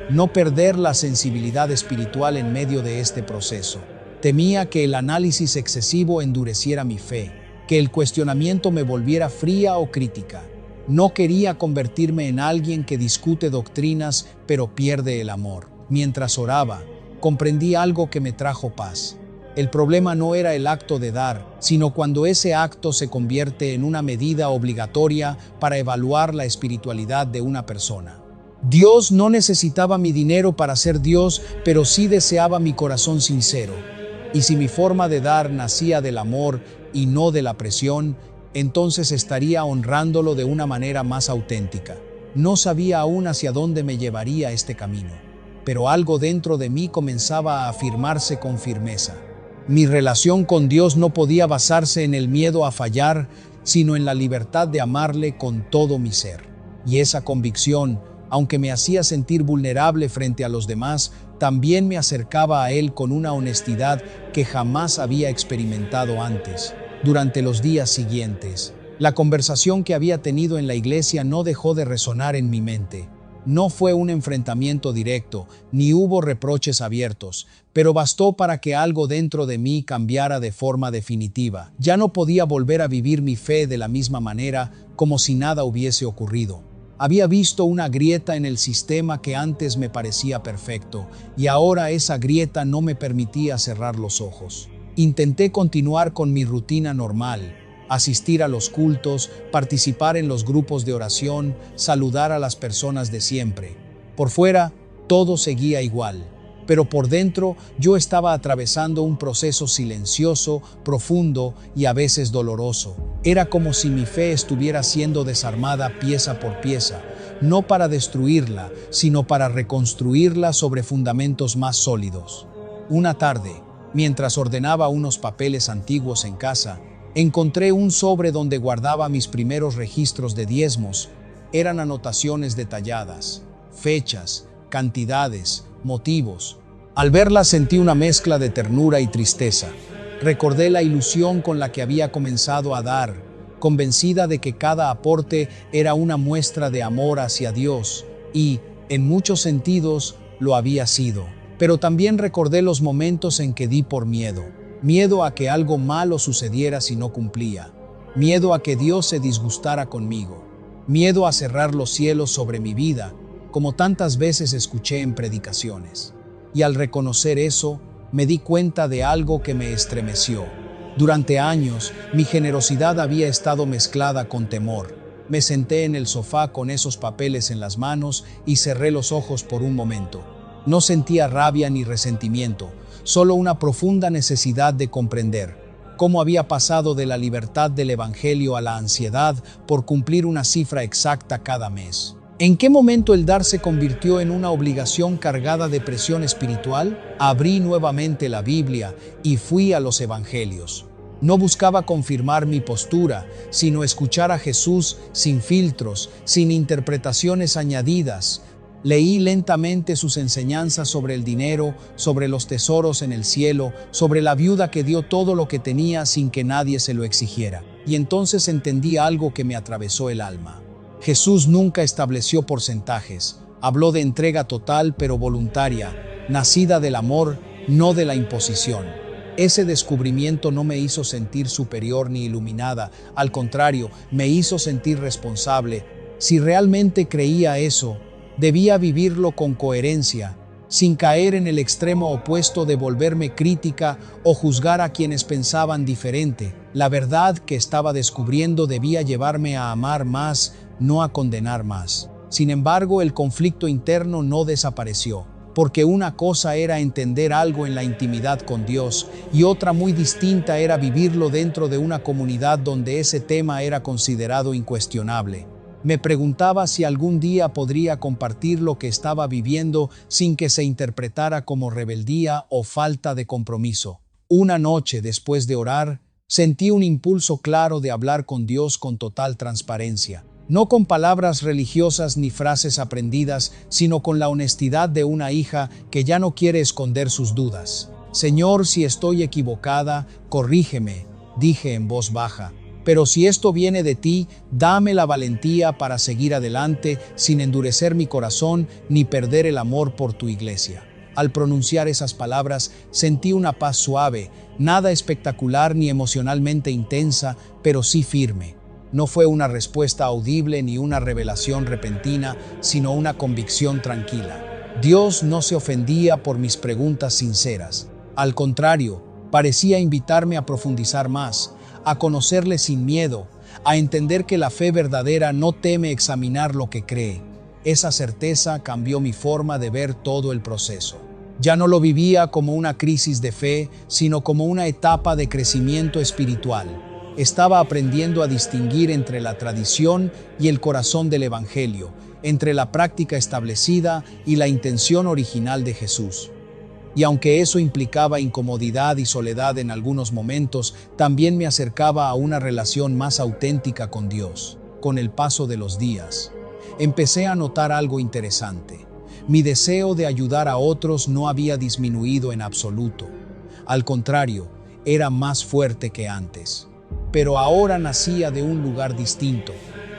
no perder la sensibilidad espiritual en medio de este proceso. Temía que el análisis excesivo endureciera mi fe, que el cuestionamiento me volviera fría o crítica. No quería convertirme en alguien que discute doctrinas pero pierde el amor. Mientras oraba, comprendí algo que me trajo paz. El problema no era el acto de dar, sino cuando ese acto se convierte en una medida obligatoria para evaluar la espiritualidad de una persona. Dios no necesitaba mi dinero para ser Dios, pero sí deseaba mi corazón sincero. Y si mi forma de dar nacía del amor y no de la presión, entonces estaría honrándolo de una manera más auténtica. No sabía aún hacia dónde me llevaría este camino, pero algo dentro de mí comenzaba a afirmarse con firmeza. Mi relación con Dios no podía basarse en el miedo a fallar, sino en la libertad de amarle con todo mi ser. Y esa convicción, aunque me hacía sentir vulnerable frente a los demás, también me acercaba a Él con una honestidad que jamás había experimentado antes. Durante los días siguientes, la conversación que había tenido en la iglesia no dejó de resonar en mi mente. No fue un enfrentamiento directo, ni hubo reproches abiertos, pero bastó para que algo dentro de mí cambiara de forma definitiva. Ya no podía volver a vivir mi fe de la misma manera, como si nada hubiese ocurrido. Había visto una grieta en el sistema que antes me parecía perfecto, y ahora esa grieta no me permitía cerrar los ojos. Intenté continuar con mi rutina normal: asistir a los cultos, participar en los grupos de oración, saludar a las personas de siempre. Por fuera, todo seguía igual, pero por dentro yo estaba atravesando un proceso silencioso, profundo y a veces doloroso. Era como si mi fe estuviera siendo desarmada pieza por pieza, no para destruirla, sino para reconstruirla sobre fundamentos más sólidos. Una tarde, mientras ordenaba unos papeles antiguos en casa, encontré un sobre donde guardaba mis primeros registros de diezmos. Eran anotaciones detalladas, fechas, cantidades, motivos. Al verlas sentí una mezcla de ternura y tristeza. Recordé la ilusión con la que había comenzado a dar, convencida de que cada aporte era una muestra de amor hacia Dios, y, en muchos sentidos, lo había sido. Pero también recordé los momentos en que di por miedo. Miedo a que algo malo sucediera si no cumplía. Miedo a que Dios se disgustara conmigo. Miedo a cerrar los cielos sobre mi vida, como tantas veces escuché en predicaciones. Y al reconocer eso, me di cuenta de algo que me estremeció. Durante años, mi generosidad había estado mezclada con temor. Me senté en el sofá con esos papeles en las manos y cerré los ojos por un momento. No sentía rabia ni resentimiento, solo una profunda necesidad de comprender cómo había pasado de la libertad del Evangelio a la ansiedad por cumplir una cifra exacta cada mes. ¿En qué momento el dar se convirtió en una obligación cargada de presión espiritual? Abrí nuevamente la Biblia y fui a los Evangelios. No buscaba confirmar mi postura, sino escuchar a Jesús sin filtros, sin interpretaciones añadidas. Leí lentamente sus enseñanzas sobre el dinero, sobre los tesoros en el cielo, sobre la viuda que dio todo lo que tenía sin que nadie se lo exigiera. Y entonces entendí algo que me atravesó el alma. Jesús nunca estableció porcentajes, Habló de entrega total pero voluntaria, nacida del amor, no de la imposición. Ese descubrimiento no me hizo sentir superior ni iluminada, al contrario, me hizo sentir responsable. Si realmente creía eso, debía vivirlo con coherencia, sin caer en el extremo opuesto de volverme crítica o juzgar a quienes pensaban diferente. La verdad que estaba descubriendo debía llevarme a amar más, no a condenar más. Sin embargo, el conflicto interno no desapareció, porque una cosa era entender algo en la intimidad con Dios y otra muy distinta era vivirlo dentro de una comunidad donde ese tema era considerado incuestionable. Me preguntaba si algún día podría compartir lo que estaba viviendo sin que se interpretara como rebeldía o falta de compromiso. Una noche, después de orar, sentí un impulso claro de hablar con Dios con total transparencia. No con palabras religiosas ni frases aprendidas, sino con la honestidad de una hija que ya no quiere esconder sus dudas. Señor, si estoy equivocada, corrígeme, dije en voz baja. Pero si esto viene de ti, dame la valentía para seguir adelante sin endurecer mi corazón ni perder el amor por tu iglesia. Al pronunciar esas palabras, sentí una paz suave, nada espectacular ni emocionalmente intensa, pero sí firme. No fue una respuesta audible ni una revelación repentina, sino una convicción tranquila. Dios no se ofendía por mis preguntas sinceras. Al contrario, parecía invitarme a profundizar más, a conocerle sin miedo, a entender que la fe verdadera no teme examinar lo que cree. Esa certeza cambió mi forma de ver todo el proceso. Ya no lo vivía como una crisis de fe, sino como una etapa de crecimiento espiritual. Estaba aprendiendo a distinguir entre la tradición y el corazón del Evangelio, entre la práctica establecida y la intención original de Jesús. Y aunque eso implicaba incomodidad y soledad en algunos momentos, también me acercaba a una relación más auténtica con Dios. Con el paso de los días, empecé a notar algo interesante. Mi deseo de ayudar a otros no había disminuido en absoluto. Al contrario, era más fuerte que antes. Pero ahora nacía de un lugar distinto.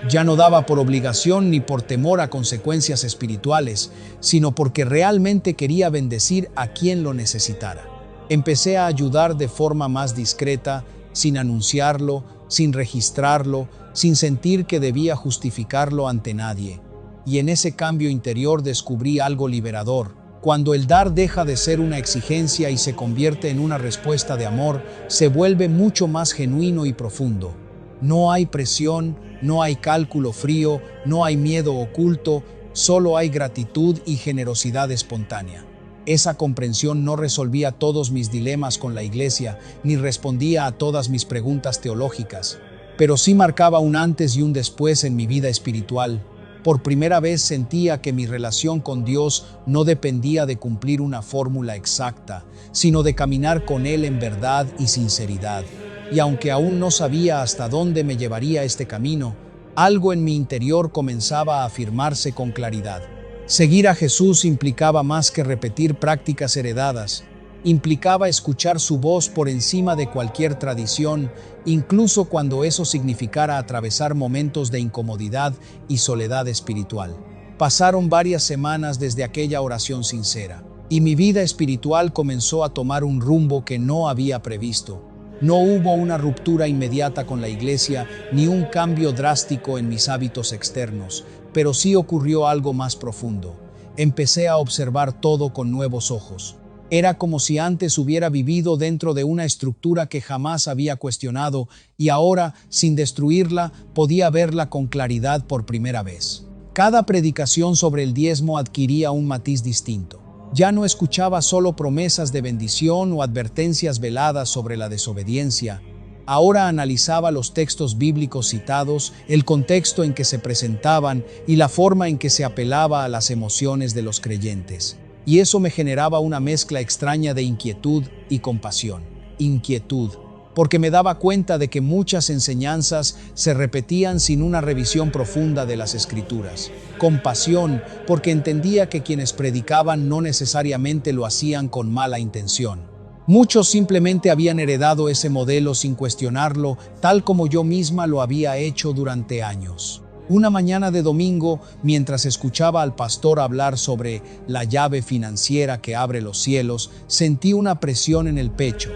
Ya no daba por obligación ni por temor a consecuencias espirituales, sino porque realmente quería bendecir a quien lo necesitara. Empecé a ayudar de forma más discreta, sin anunciarlo, sin registrarlo, sin sentir que debía justificarlo ante nadie. Y en ese cambio interior descubrí algo liberador. Cuando el dar deja de ser una exigencia y se convierte en una respuesta de amor, se vuelve mucho más genuino y profundo. No hay presión, no hay cálculo frío, no hay miedo oculto, solo hay gratitud y generosidad espontánea. Esa comprensión no resolvía todos mis dilemas con la iglesia, ni respondía a todas mis preguntas teológicas, pero sí marcaba un antes y un después en mi vida espiritual. Por primera vez sentía que mi relación con Dios no dependía de cumplir una fórmula exacta, sino de caminar con Él en verdad y sinceridad. Y aunque aún no sabía hasta dónde me llevaría este camino, algo en mi interior comenzaba a afirmarse con claridad. Seguir a Jesús implicaba más que repetir prácticas heredadas. Implicaba escuchar su voz por encima de cualquier tradición, incluso cuando eso significara atravesar momentos de incomodidad y soledad espiritual. Pasaron varias semanas desde aquella oración sincera, y mi vida espiritual comenzó a tomar un rumbo que no había previsto. No hubo una ruptura inmediata con la iglesia, ni un cambio drástico en mis hábitos externos, pero sí ocurrió algo más profundo. Empecé a observar todo con nuevos ojos. Era como si antes hubiera vivido dentro de una estructura que jamás había cuestionado y ahora, sin destruirla, podía verla con claridad por primera vez. Cada predicación sobre el diezmo adquiría un matiz distinto. Ya no escuchaba solo promesas de bendición o advertencias veladas sobre la desobediencia. Ahora analizaba los textos bíblicos citados, el contexto en que se presentaban y la forma en que se apelaba a las emociones de los creyentes. Y eso me generaba una mezcla extraña de inquietud y compasión. Inquietud, porque me daba cuenta de que muchas enseñanzas se repetían sin una revisión profunda de las Escrituras. Compasión, porque entendía que quienes predicaban no necesariamente lo hacían con mala intención. Muchos simplemente habían heredado ese modelo sin cuestionarlo, tal como yo misma lo había hecho durante años. Una mañana de domingo, mientras escuchaba al pastor hablar sobre la llave financiera que abre los cielos, sentí una presión en el pecho.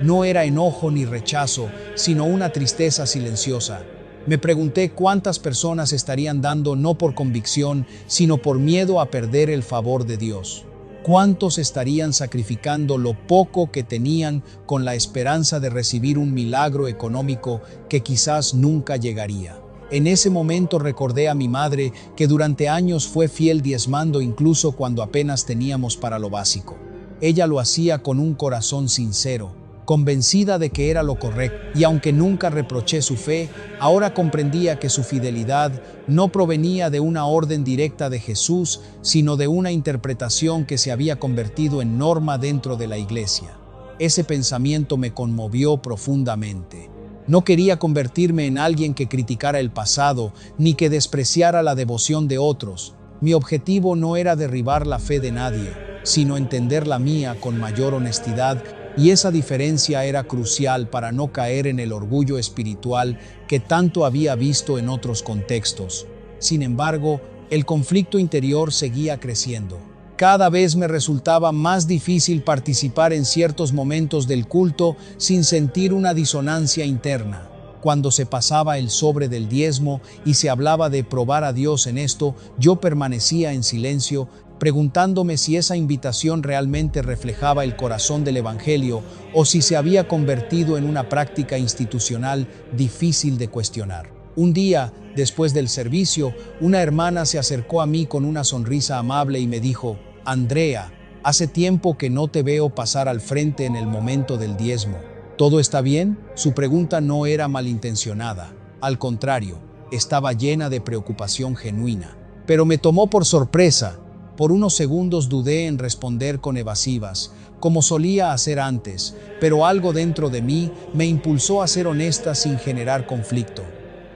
No era enojo ni rechazo, sino una tristeza silenciosa. Me pregunté cuántas personas estarían dando no por convicción, sino por miedo a perder el favor de Dios. ¿Cuántos estarían sacrificando lo poco que tenían con la esperanza de recibir un milagro económico que quizás nunca llegaría? En ese momento recordé a mi madre, que durante años fue fiel diezmando incluso cuando apenas teníamos para lo básico. Ella lo hacía con un corazón sincero, convencida de que era lo correcto, y aunque nunca reproché su fe, ahora comprendía que su fidelidad no provenía de una orden directa de Jesús, sino de una interpretación que se había convertido en norma dentro de la iglesia. Ese pensamiento me conmovió profundamente. No quería convertirme en alguien que criticara el pasado, ni que despreciara la devoción de otros. Mi objetivo no era derribar la fe de nadie, sino entender la mía con mayor honestidad, y esa diferencia era crucial para no caer en el orgullo espiritual que tanto había visto en otros contextos. Sin embargo, el conflicto interior seguía creciendo. Cada vez me resultaba más difícil participar en ciertos momentos del culto sin sentir una disonancia interna. Cuando se pasaba el sobre del diezmo y se hablaba de probar a Dios en esto, yo permanecía en silencio, preguntándome si esa invitación realmente reflejaba el corazón del Evangelio o si se había convertido en una práctica institucional difícil de cuestionar. Un día, después del servicio, una hermana se acercó a mí con una sonrisa amable y me dijo: «Andrea, hace tiempo que no te veo pasar al frente en el momento del diezmo. ¿Todo está bien?». Su pregunta no era malintencionada. Al contrario, estaba llena de preocupación genuina. Pero me tomó por sorpresa. Por unos segundos dudé en responder con evasivas, como solía hacer antes, pero algo dentro de mí me impulsó a ser honesta sin generar conflicto.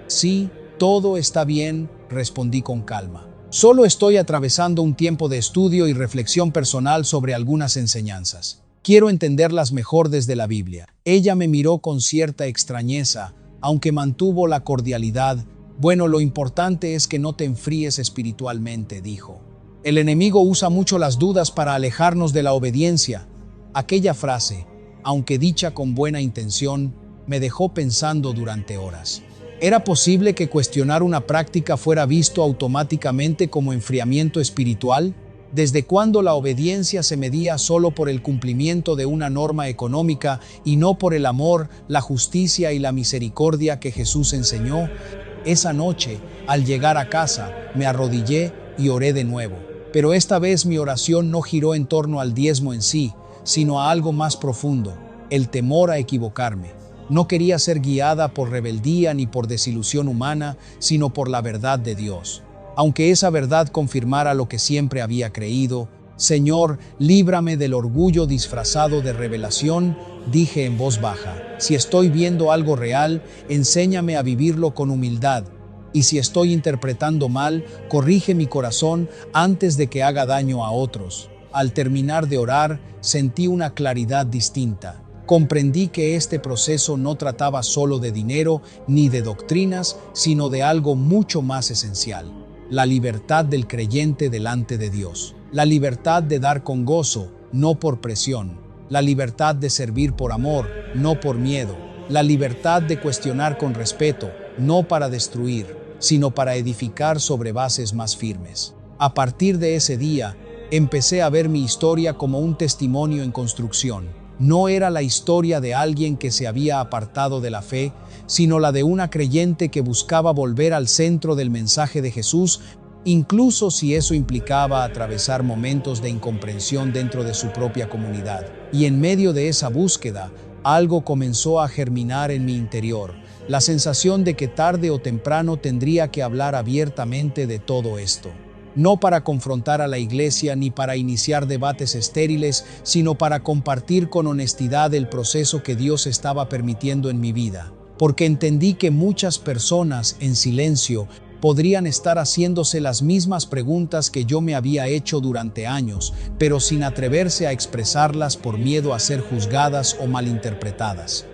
«Sí, todo está bien», respondí con calma. «Solo estoy atravesando un tiempo de estudio y reflexión personal sobre algunas enseñanzas. Quiero entenderlas mejor desde la Biblia». Ella me miró con cierta extrañeza, aunque mantuvo la cordialidad. «Bueno, lo importante es que no te enfríes espiritualmente», dijo. «El enemigo usa mucho las dudas para alejarnos de la obediencia». Aquella frase, aunque dicha con buena intención, me dejó pensando durante horas. ¿Era posible que cuestionar una práctica fuera visto automáticamente como enfriamiento espiritual? ¿Desde cuándo la obediencia se medía solo por el cumplimiento de una norma económica y no por el amor, la justicia y la misericordia que Jesús enseñó? Esa noche, al llegar a casa, me arrodillé y oré de nuevo. Pero esta vez mi oración no giró en torno al diezmo en sí, sino a algo más profundo: el temor a equivocarme. No quería ser guiada por rebeldía ni por desilusión humana, sino por la verdad de Dios. Aunque esa verdad confirmara lo que siempre había creído, «Señor, líbrame del orgullo disfrazado de revelación», dije en voz baja. «Si estoy viendo algo real, enséñame a vivirlo con humildad. Y si estoy interpretando mal, corrige mi corazón antes de que haga daño a otros». Al terminar de orar, sentí una claridad distinta. Comprendí que este proceso no trataba solo de dinero ni de doctrinas, sino de algo mucho más esencial: la libertad del creyente delante de Dios. La libertad de dar con gozo, no por presión. La libertad de servir por amor, no por miedo. La libertad de cuestionar con respeto, no para destruir, sino para edificar sobre bases más firmes. A partir de ese día, empecé a ver mi historia como un testimonio en construcción. No era la historia de alguien que se había apartado de la fe, sino la de una creyente que buscaba volver al centro del mensaje de Jesús, incluso si eso implicaba atravesar momentos de incomprensión dentro de su propia comunidad. Y en medio de esa búsqueda, algo comenzó a germinar en mi interior: la sensación de que tarde o temprano tendría que hablar abiertamente de todo esto. No para confrontar a la iglesia ni para iniciar debates estériles, sino para compartir con honestidad el proceso que Dios estaba permitiendo en mi vida. Porque entendí que muchas personas, en silencio, podrían estar haciéndose las mismas preguntas que yo me había hecho durante años, pero sin atreverse a expresarlas por miedo a ser juzgadas o malinterpretadas.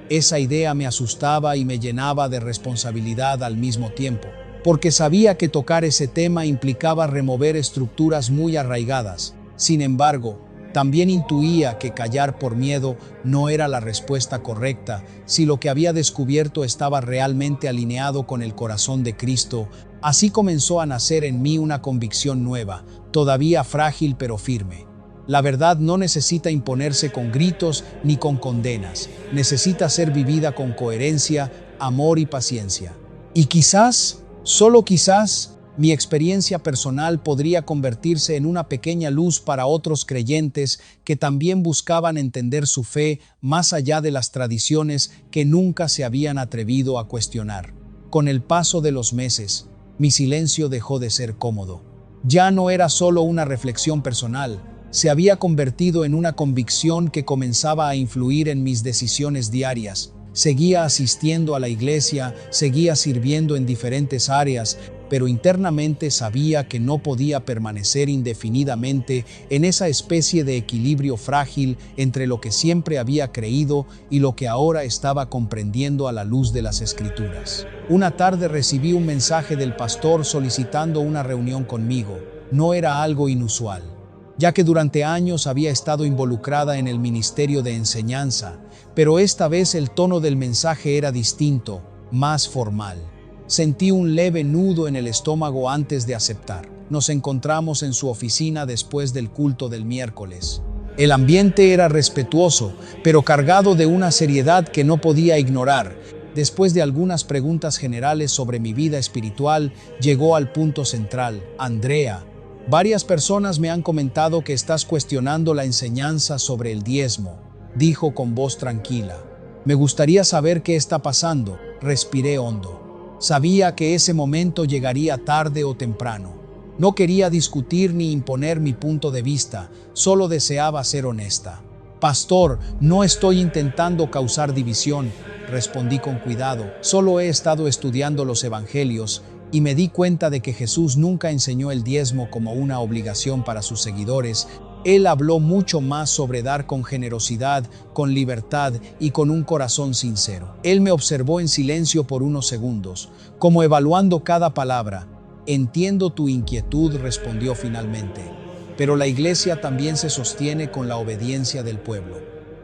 Esa idea me asustaba y me llenaba de responsabilidad al mismo tiempo. porque sabía que tocar ese tema implicaba remover estructuras muy arraigadas. Sin embargo, también intuía que callar por miedo no era la respuesta correcta si lo que había descubierto estaba realmente alineado con el corazón de Cristo. Así comenzó a nacer en mí una convicción nueva, todavía frágil pero firme. La verdad no necesita imponerse con gritos ni con condenas, necesita ser vivida con coherencia, amor y paciencia. Y quizás, solo quizás, mi experiencia personal podría convertirse en una pequeña luz para otros creyentes que también buscaban entender su fe más allá de las tradiciones que nunca se habían atrevido a cuestionar. Con el paso de los meses, mi silencio dejó de ser cómodo. Ya no era solo una reflexión personal, se había convertido en una convicción que comenzaba a influir en mis decisiones diarias. Seguía asistiendo a la iglesia, seguía sirviendo en diferentes áreas, pero internamente sabía que no podía permanecer indefinidamente en esa especie de equilibrio frágil entre lo que siempre había creído y lo que ahora estaba comprendiendo a la luz de las Escrituras. Una tarde recibí un mensaje del pastor solicitando una reunión conmigo. No era algo inusual, ya que durante años había estado involucrada en el ministerio de enseñanza, pero esta vez el tono del mensaje era distinto, más formal. Sentí un leve nudo en el estómago antes de aceptar. Nos encontramos en su oficina después del culto del miércoles. El ambiente era respetuoso, pero cargado de una seriedad que no podía ignorar. Después de algunas preguntas generales sobre mi vida espiritual, llegó al punto central. Andrea, varias personas me han comentado que estás cuestionando la enseñanza sobre el diezmo, dijo con voz tranquila. Me gustaría saber qué está pasando. Respiré hondo. Sabía que ese momento llegaría tarde o temprano. No quería discutir ni imponer mi punto de vista, solo deseaba ser honesta. Pastor, no estoy intentando causar división, respondí con cuidado. Solo he estado estudiando los evangelios y me di cuenta de que Jesús nunca enseñó el diezmo como una obligación para sus seguidores. Él habló mucho más sobre dar con generosidad, con libertad y con un corazón sincero. Él me observó en silencio por unos segundos, como evaluando cada palabra. Entiendo tu inquietud, respondió finalmente, pero la iglesia también se sostiene con la obediencia del pueblo.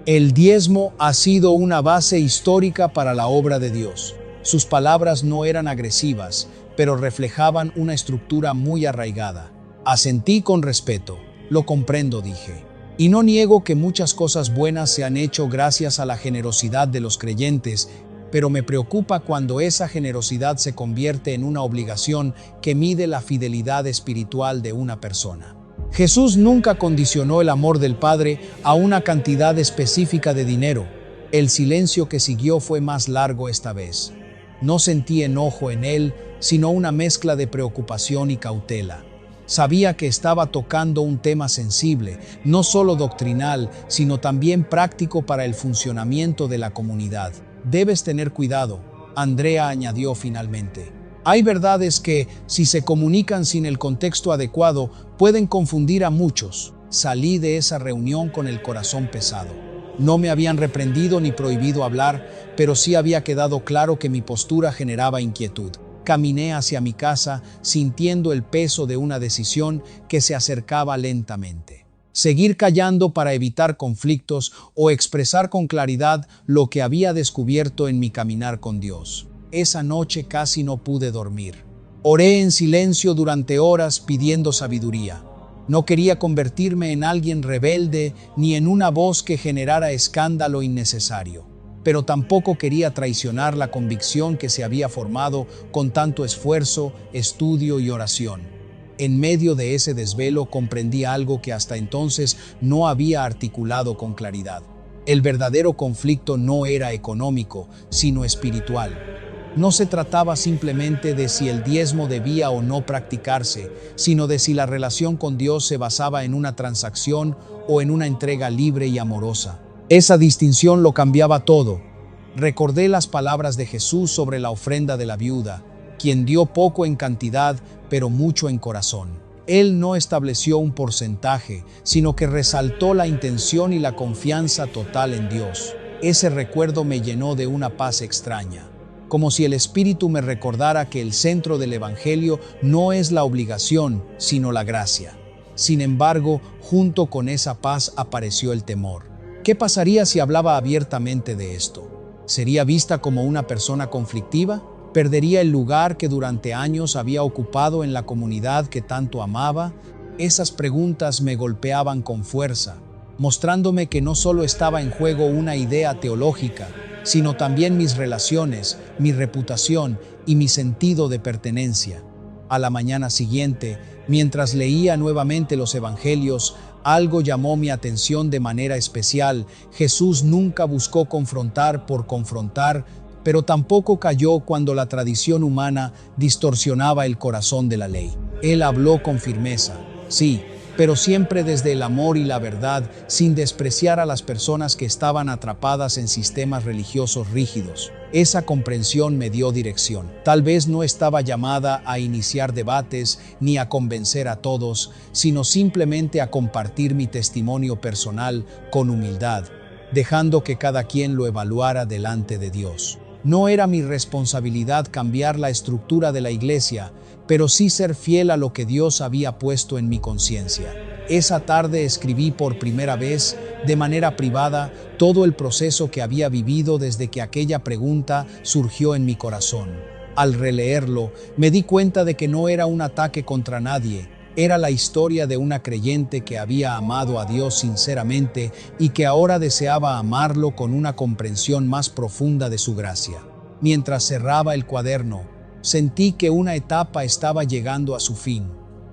El diezmo ha sido una base histórica para la obra de Dios. Sus palabras no eran agresivas, pero reflejaban una estructura muy arraigada. Asentí con respeto. Lo comprendo, dije. Y no niego que muchas cosas buenas se han hecho gracias a la generosidad de los creyentes, pero me preocupa cuando esa generosidad se convierte en una obligación que mide la fidelidad espiritual de una persona. Jesús nunca condicionó el amor del Padre a una cantidad específica de dinero. El silencio que siguió fue más largo esta vez. No sentí enojo en él, sino una mezcla de preocupación y cautela. Sabía que estaba tocando un tema sensible, no solo doctrinal, sino también práctico para el funcionamiento de la comunidad. Debes tener cuidado, Andrea añadió finalmente. Hay verdades que, si se comunican sin el contexto adecuado, pueden confundir a muchos. Salí de esa reunión con el corazón pesado. No me habían reprendido ni prohibido hablar, pero sí había quedado claro que mi postura generaba inquietud. Caminé hacia mi casa sintiendo el peso de una decisión que se acercaba lentamente. Seguir callando para evitar conflictos o expresar con claridad lo que había descubierto en mi caminar con Dios. Esa noche casi no pude dormir. Oré en silencio durante horas pidiendo sabiduría. No quería convertirme en alguien rebelde ni en una voz que generara escándalo innecesario. Pero tampoco quería traicionar la convicción que se había formado con tanto esfuerzo, estudio y oración. En medio de ese desvelo comprendí algo que hasta entonces no había articulado con claridad. El verdadero conflicto no era económico, sino espiritual. No se trataba simplemente de si el diezmo debía o no practicarse, sino de si la relación con Dios se basaba en una transacción o en una entrega libre y amorosa. Esa distinción lo cambiaba todo. Recordé las palabras de Jesús sobre la ofrenda de la viuda, quien dio poco en cantidad, pero mucho en corazón. Él no estableció un porcentaje, sino que resaltó la intención y la confianza total en Dios. Ese recuerdo me llenó de una paz extraña. como si el Espíritu me recordara que el centro del Evangelio no es la obligación, sino la gracia. Sin embargo, junto con esa paz apareció el temor. ¿Qué pasaría si hablaba abiertamente de esto? ¿Sería vista como una persona conflictiva? ¿Perdería el lugar que durante años había ocupado en la comunidad que tanto amaba? Esas preguntas me golpeaban con fuerza, mostrándome que no solo estaba en juego una idea teológica, sino también mis relaciones, mi reputación y mi sentido de pertenencia. A la mañana siguiente, mientras leía nuevamente los evangelios, algo llamó mi atención de manera especial. Jesús nunca buscó confrontar por confrontar, pero tampoco cayó cuando la tradición humana distorsionaba el corazón de la ley. Él habló con firmeza, sí, pero siempre desde el amor y la verdad, sin despreciar a las personas que estaban atrapadas en sistemas religiosos rígidos. Esa comprensión me dio dirección. Tal vez no estaba llamada a iniciar debates ni a convencer a todos, sino simplemente a compartir mi testimonio personal con humildad, dejando que cada quien lo evaluara delante de Dios. No era mi responsabilidad cambiar la estructura de la iglesia, pero sí ser fiel a lo que Dios había puesto en mi conciencia. Esa tarde escribí por primera vez, de manera privada, todo el proceso que había vivido desde que aquella pregunta surgió en mi corazón. Al releerlo, me di cuenta de que no era un ataque contra nadie. Era la historia de una creyente que había amado a Dios sinceramente y que ahora deseaba amarlo con una comprensión más profunda de su gracia. Mientras cerraba el cuaderno, sentí que una etapa estaba llegando a su fin.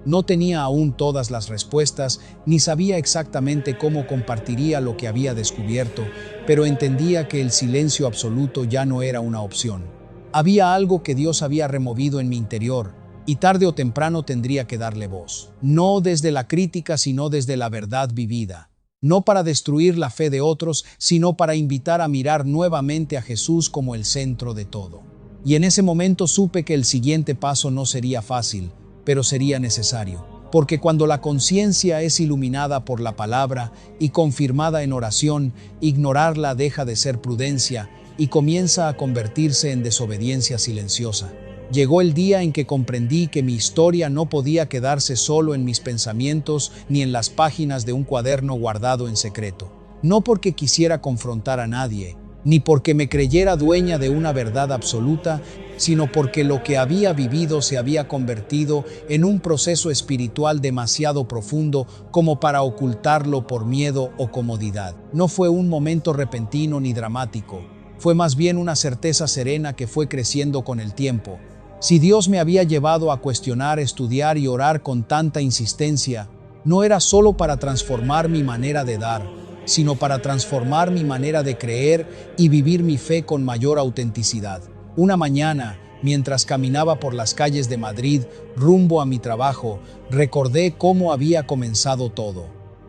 No tenía aún todas las respuestas, ni sabía exactamente cómo compartiría lo que había descubierto, pero entendía que el silencio absoluto ya no era una opción. Había algo que Dios había removido en mi interior, y tarde o temprano tendría que darle voz. No desde la crítica, sino desde la verdad vivida. No para destruir la fe de otros, sino para invitar a mirar nuevamente a Jesús como el centro de todo. Y en ese momento supe que el siguiente paso no sería fácil, pero sería necesario. Porque cuando la conciencia es iluminada por la palabra y confirmada en oración, ignorarla deja de ser prudencia y comienza a convertirse en desobediencia silenciosa. Llegó el día en que comprendí que mi historia no podía quedarse solo en mis pensamientos ni en las páginas de un cuaderno guardado en secreto. No porque quisiera confrontar a nadie, ni porque me creyera dueña de una verdad absoluta, sino porque lo que había vivido se había convertido en un proceso espiritual demasiado profundo como para ocultarlo por miedo o comodidad. No fue un momento repentino ni dramático, fue más bien una certeza serena que fue creciendo con el tiempo. Si Dios me había llevado a cuestionar, estudiar y orar con tanta insistencia, no era solo para transformar mi manera de dar, sino para transformar mi manera de creer y vivir mi fe con mayor autenticidad. Una mañana, mientras caminaba por las calles de Madrid rumbo a mi trabajo, recordé cómo había comenzado todo.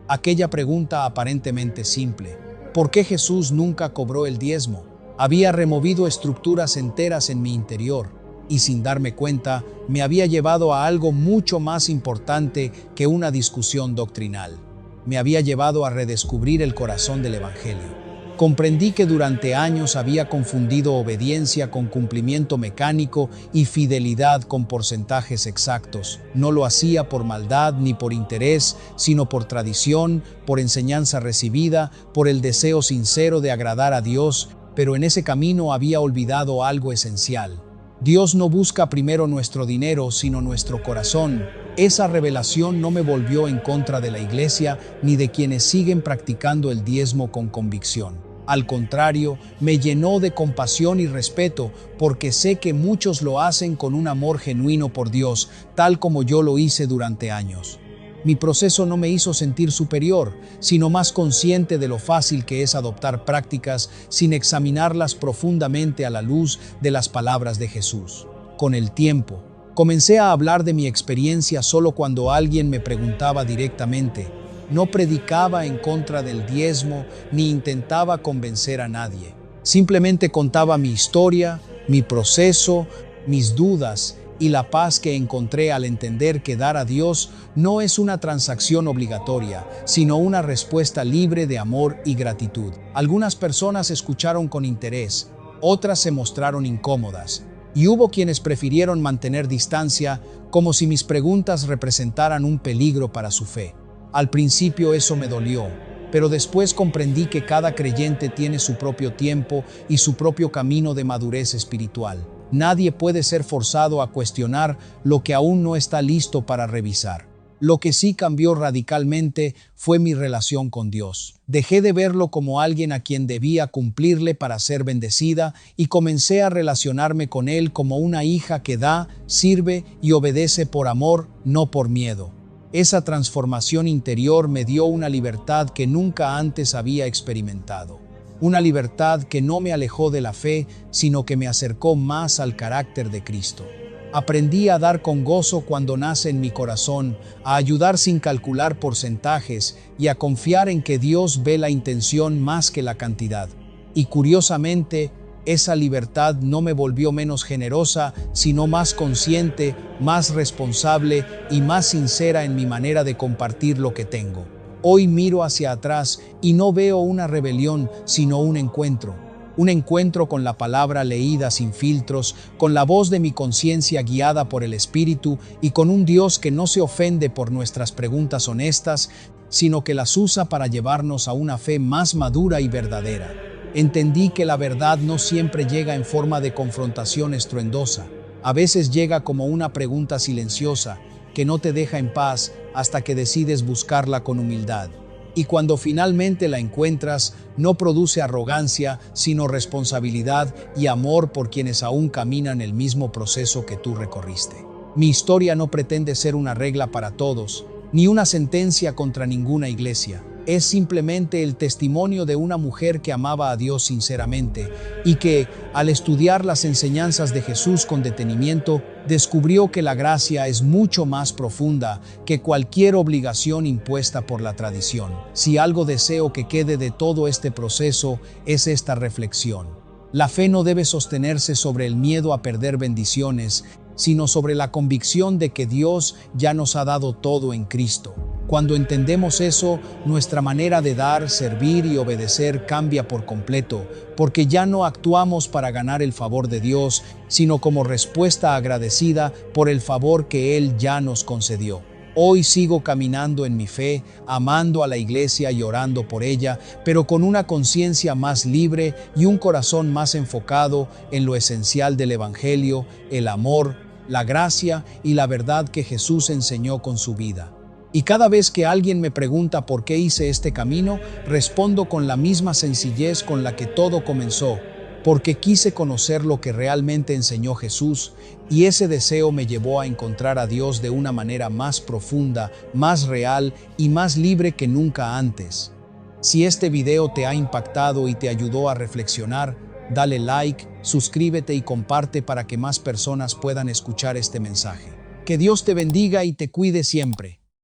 Aquella pregunta aparentemente simple: ¿por qué Jesús nunca cobró el diezmo? Había removido estructuras enteras en mi interior, y sin darme cuenta, me había llevado a algo mucho más importante que una discusión doctrinal. Me había llevado a redescubrir el corazón del Evangelio. Comprendí que durante años había confundido obediencia con cumplimiento mecánico y fidelidad con porcentajes exactos. No lo hacía por maldad ni por interés, sino por tradición, por enseñanza recibida, por el deseo sincero de agradar a Dios, pero en ese camino había olvidado algo esencial. Dios no busca primero nuestro dinero, sino nuestro corazón. Esa revelación no me volvió en contra de la iglesia ni de quienes siguen practicando el diezmo con convicción. Al contrario, me llenó de compasión y respeto, porque sé que muchos lo hacen con un amor genuino por Dios, tal como yo lo hice durante años. Mi proceso no me hizo sentir superior, sino más consciente de lo fácil que es adoptar prácticas sin examinarlas profundamente a la luz de las palabras de Jesús. Con el tiempo, comencé a hablar de mi experiencia solo cuando alguien me preguntaba directamente. No predicaba en contra del diezmo ni intentaba convencer a nadie. Simplemente contaba mi historia, mi proceso, mis dudas y la paz que encontré al entender que dar a Dios no es una transacción obligatoria, sino una respuesta libre de amor y gratitud. Algunas personas escucharon con interés, Otras se mostraron incómodas, y hubo quienes prefirieron mantener distancia como si mis preguntas representaran un peligro para su fe. Al principio eso me dolió, pero después comprendí que cada creyente tiene su propio tiempo y su propio camino de madurez espiritual. Nadie puede ser forzado a cuestionar lo que aún no está listo para revisar. Lo que sí cambió radicalmente fue mi relación con Dios. Dejé de verlo como alguien a quien debía cumplirle para ser bendecida y comencé a relacionarme con Él como una hija que da, sirve y obedece por amor, no por miedo. Esa transformación interior me dio una libertad que nunca antes había experimentado. Una libertad que no me alejó de la fe, sino que me acercó más al carácter de Cristo. Aprendí a dar con gozo cuando nace en mi corazón, a ayudar sin calcular porcentajes y a confiar en que Dios ve la intención más que la cantidad. Y curiosamente, esa libertad no me volvió menos generosa, sino más consciente, más responsable y más sincera en mi manera de compartir lo que tengo. Hoy miro hacia atrás y no veo una rebelión, sino un encuentro. Un encuentro con la palabra leída sin filtros, con la voz de mi conciencia guiada por el Espíritu y con un Dios que no se ofende por nuestras preguntas honestas, sino que las usa para llevarnos a una fe más madura y verdadera. Entendí que la verdad no siempre llega en forma de confrontación estruendosa. A veces llega como una pregunta silenciosa que no te deja en paz hasta que decides buscarla con humildad. Y cuando finalmente la encuentras, no produce arrogancia, sino responsabilidad y amor por quienes aún caminan el mismo proceso que tú recorriste. Mi historia no pretende ser una regla para todos, ni una sentencia contra ninguna iglesia. Es simplemente el testimonio de una mujer que amaba a Dios sinceramente y que, al estudiar las enseñanzas de Jesús con detenimiento, descubrió que la gracia es mucho más profunda que cualquier obligación impuesta por la tradición. Si algo deseo que quede de todo este proceso es esta reflexión. La fe no debe sostenerse sobre el miedo a perder bendiciones, sino sobre la convicción de que Dios ya nos ha dado todo en Cristo. Cuando entendemos eso, nuestra manera de dar, servir y obedecer cambia por completo, porque ya no actuamos para ganar el favor de Dios, sino como respuesta agradecida por el favor que Él ya nos concedió. Hoy sigo caminando en mi fe, amando a la iglesia y orando por ella, pero con una conciencia más libre y un corazón más enfocado en lo esencial del Evangelio, el amor, la gracia y la verdad que Jesús enseñó con su vida. Y cada vez que alguien me pregunta por qué hice este camino, respondo con la misma sencillez con la que todo comenzó, porque quise conocer lo que realmente enseñó Jesús, y ese deseo me llevó a encontrar a Dios de una manera más profunda, más real y más libre que nunca antes. Si este video te ha impactado y te ayudó a reflexionar, dale like, suscríbete y comparte para que más personas puedan escuchar este mensaje. Que Dios te bendiga y te cuide siempre.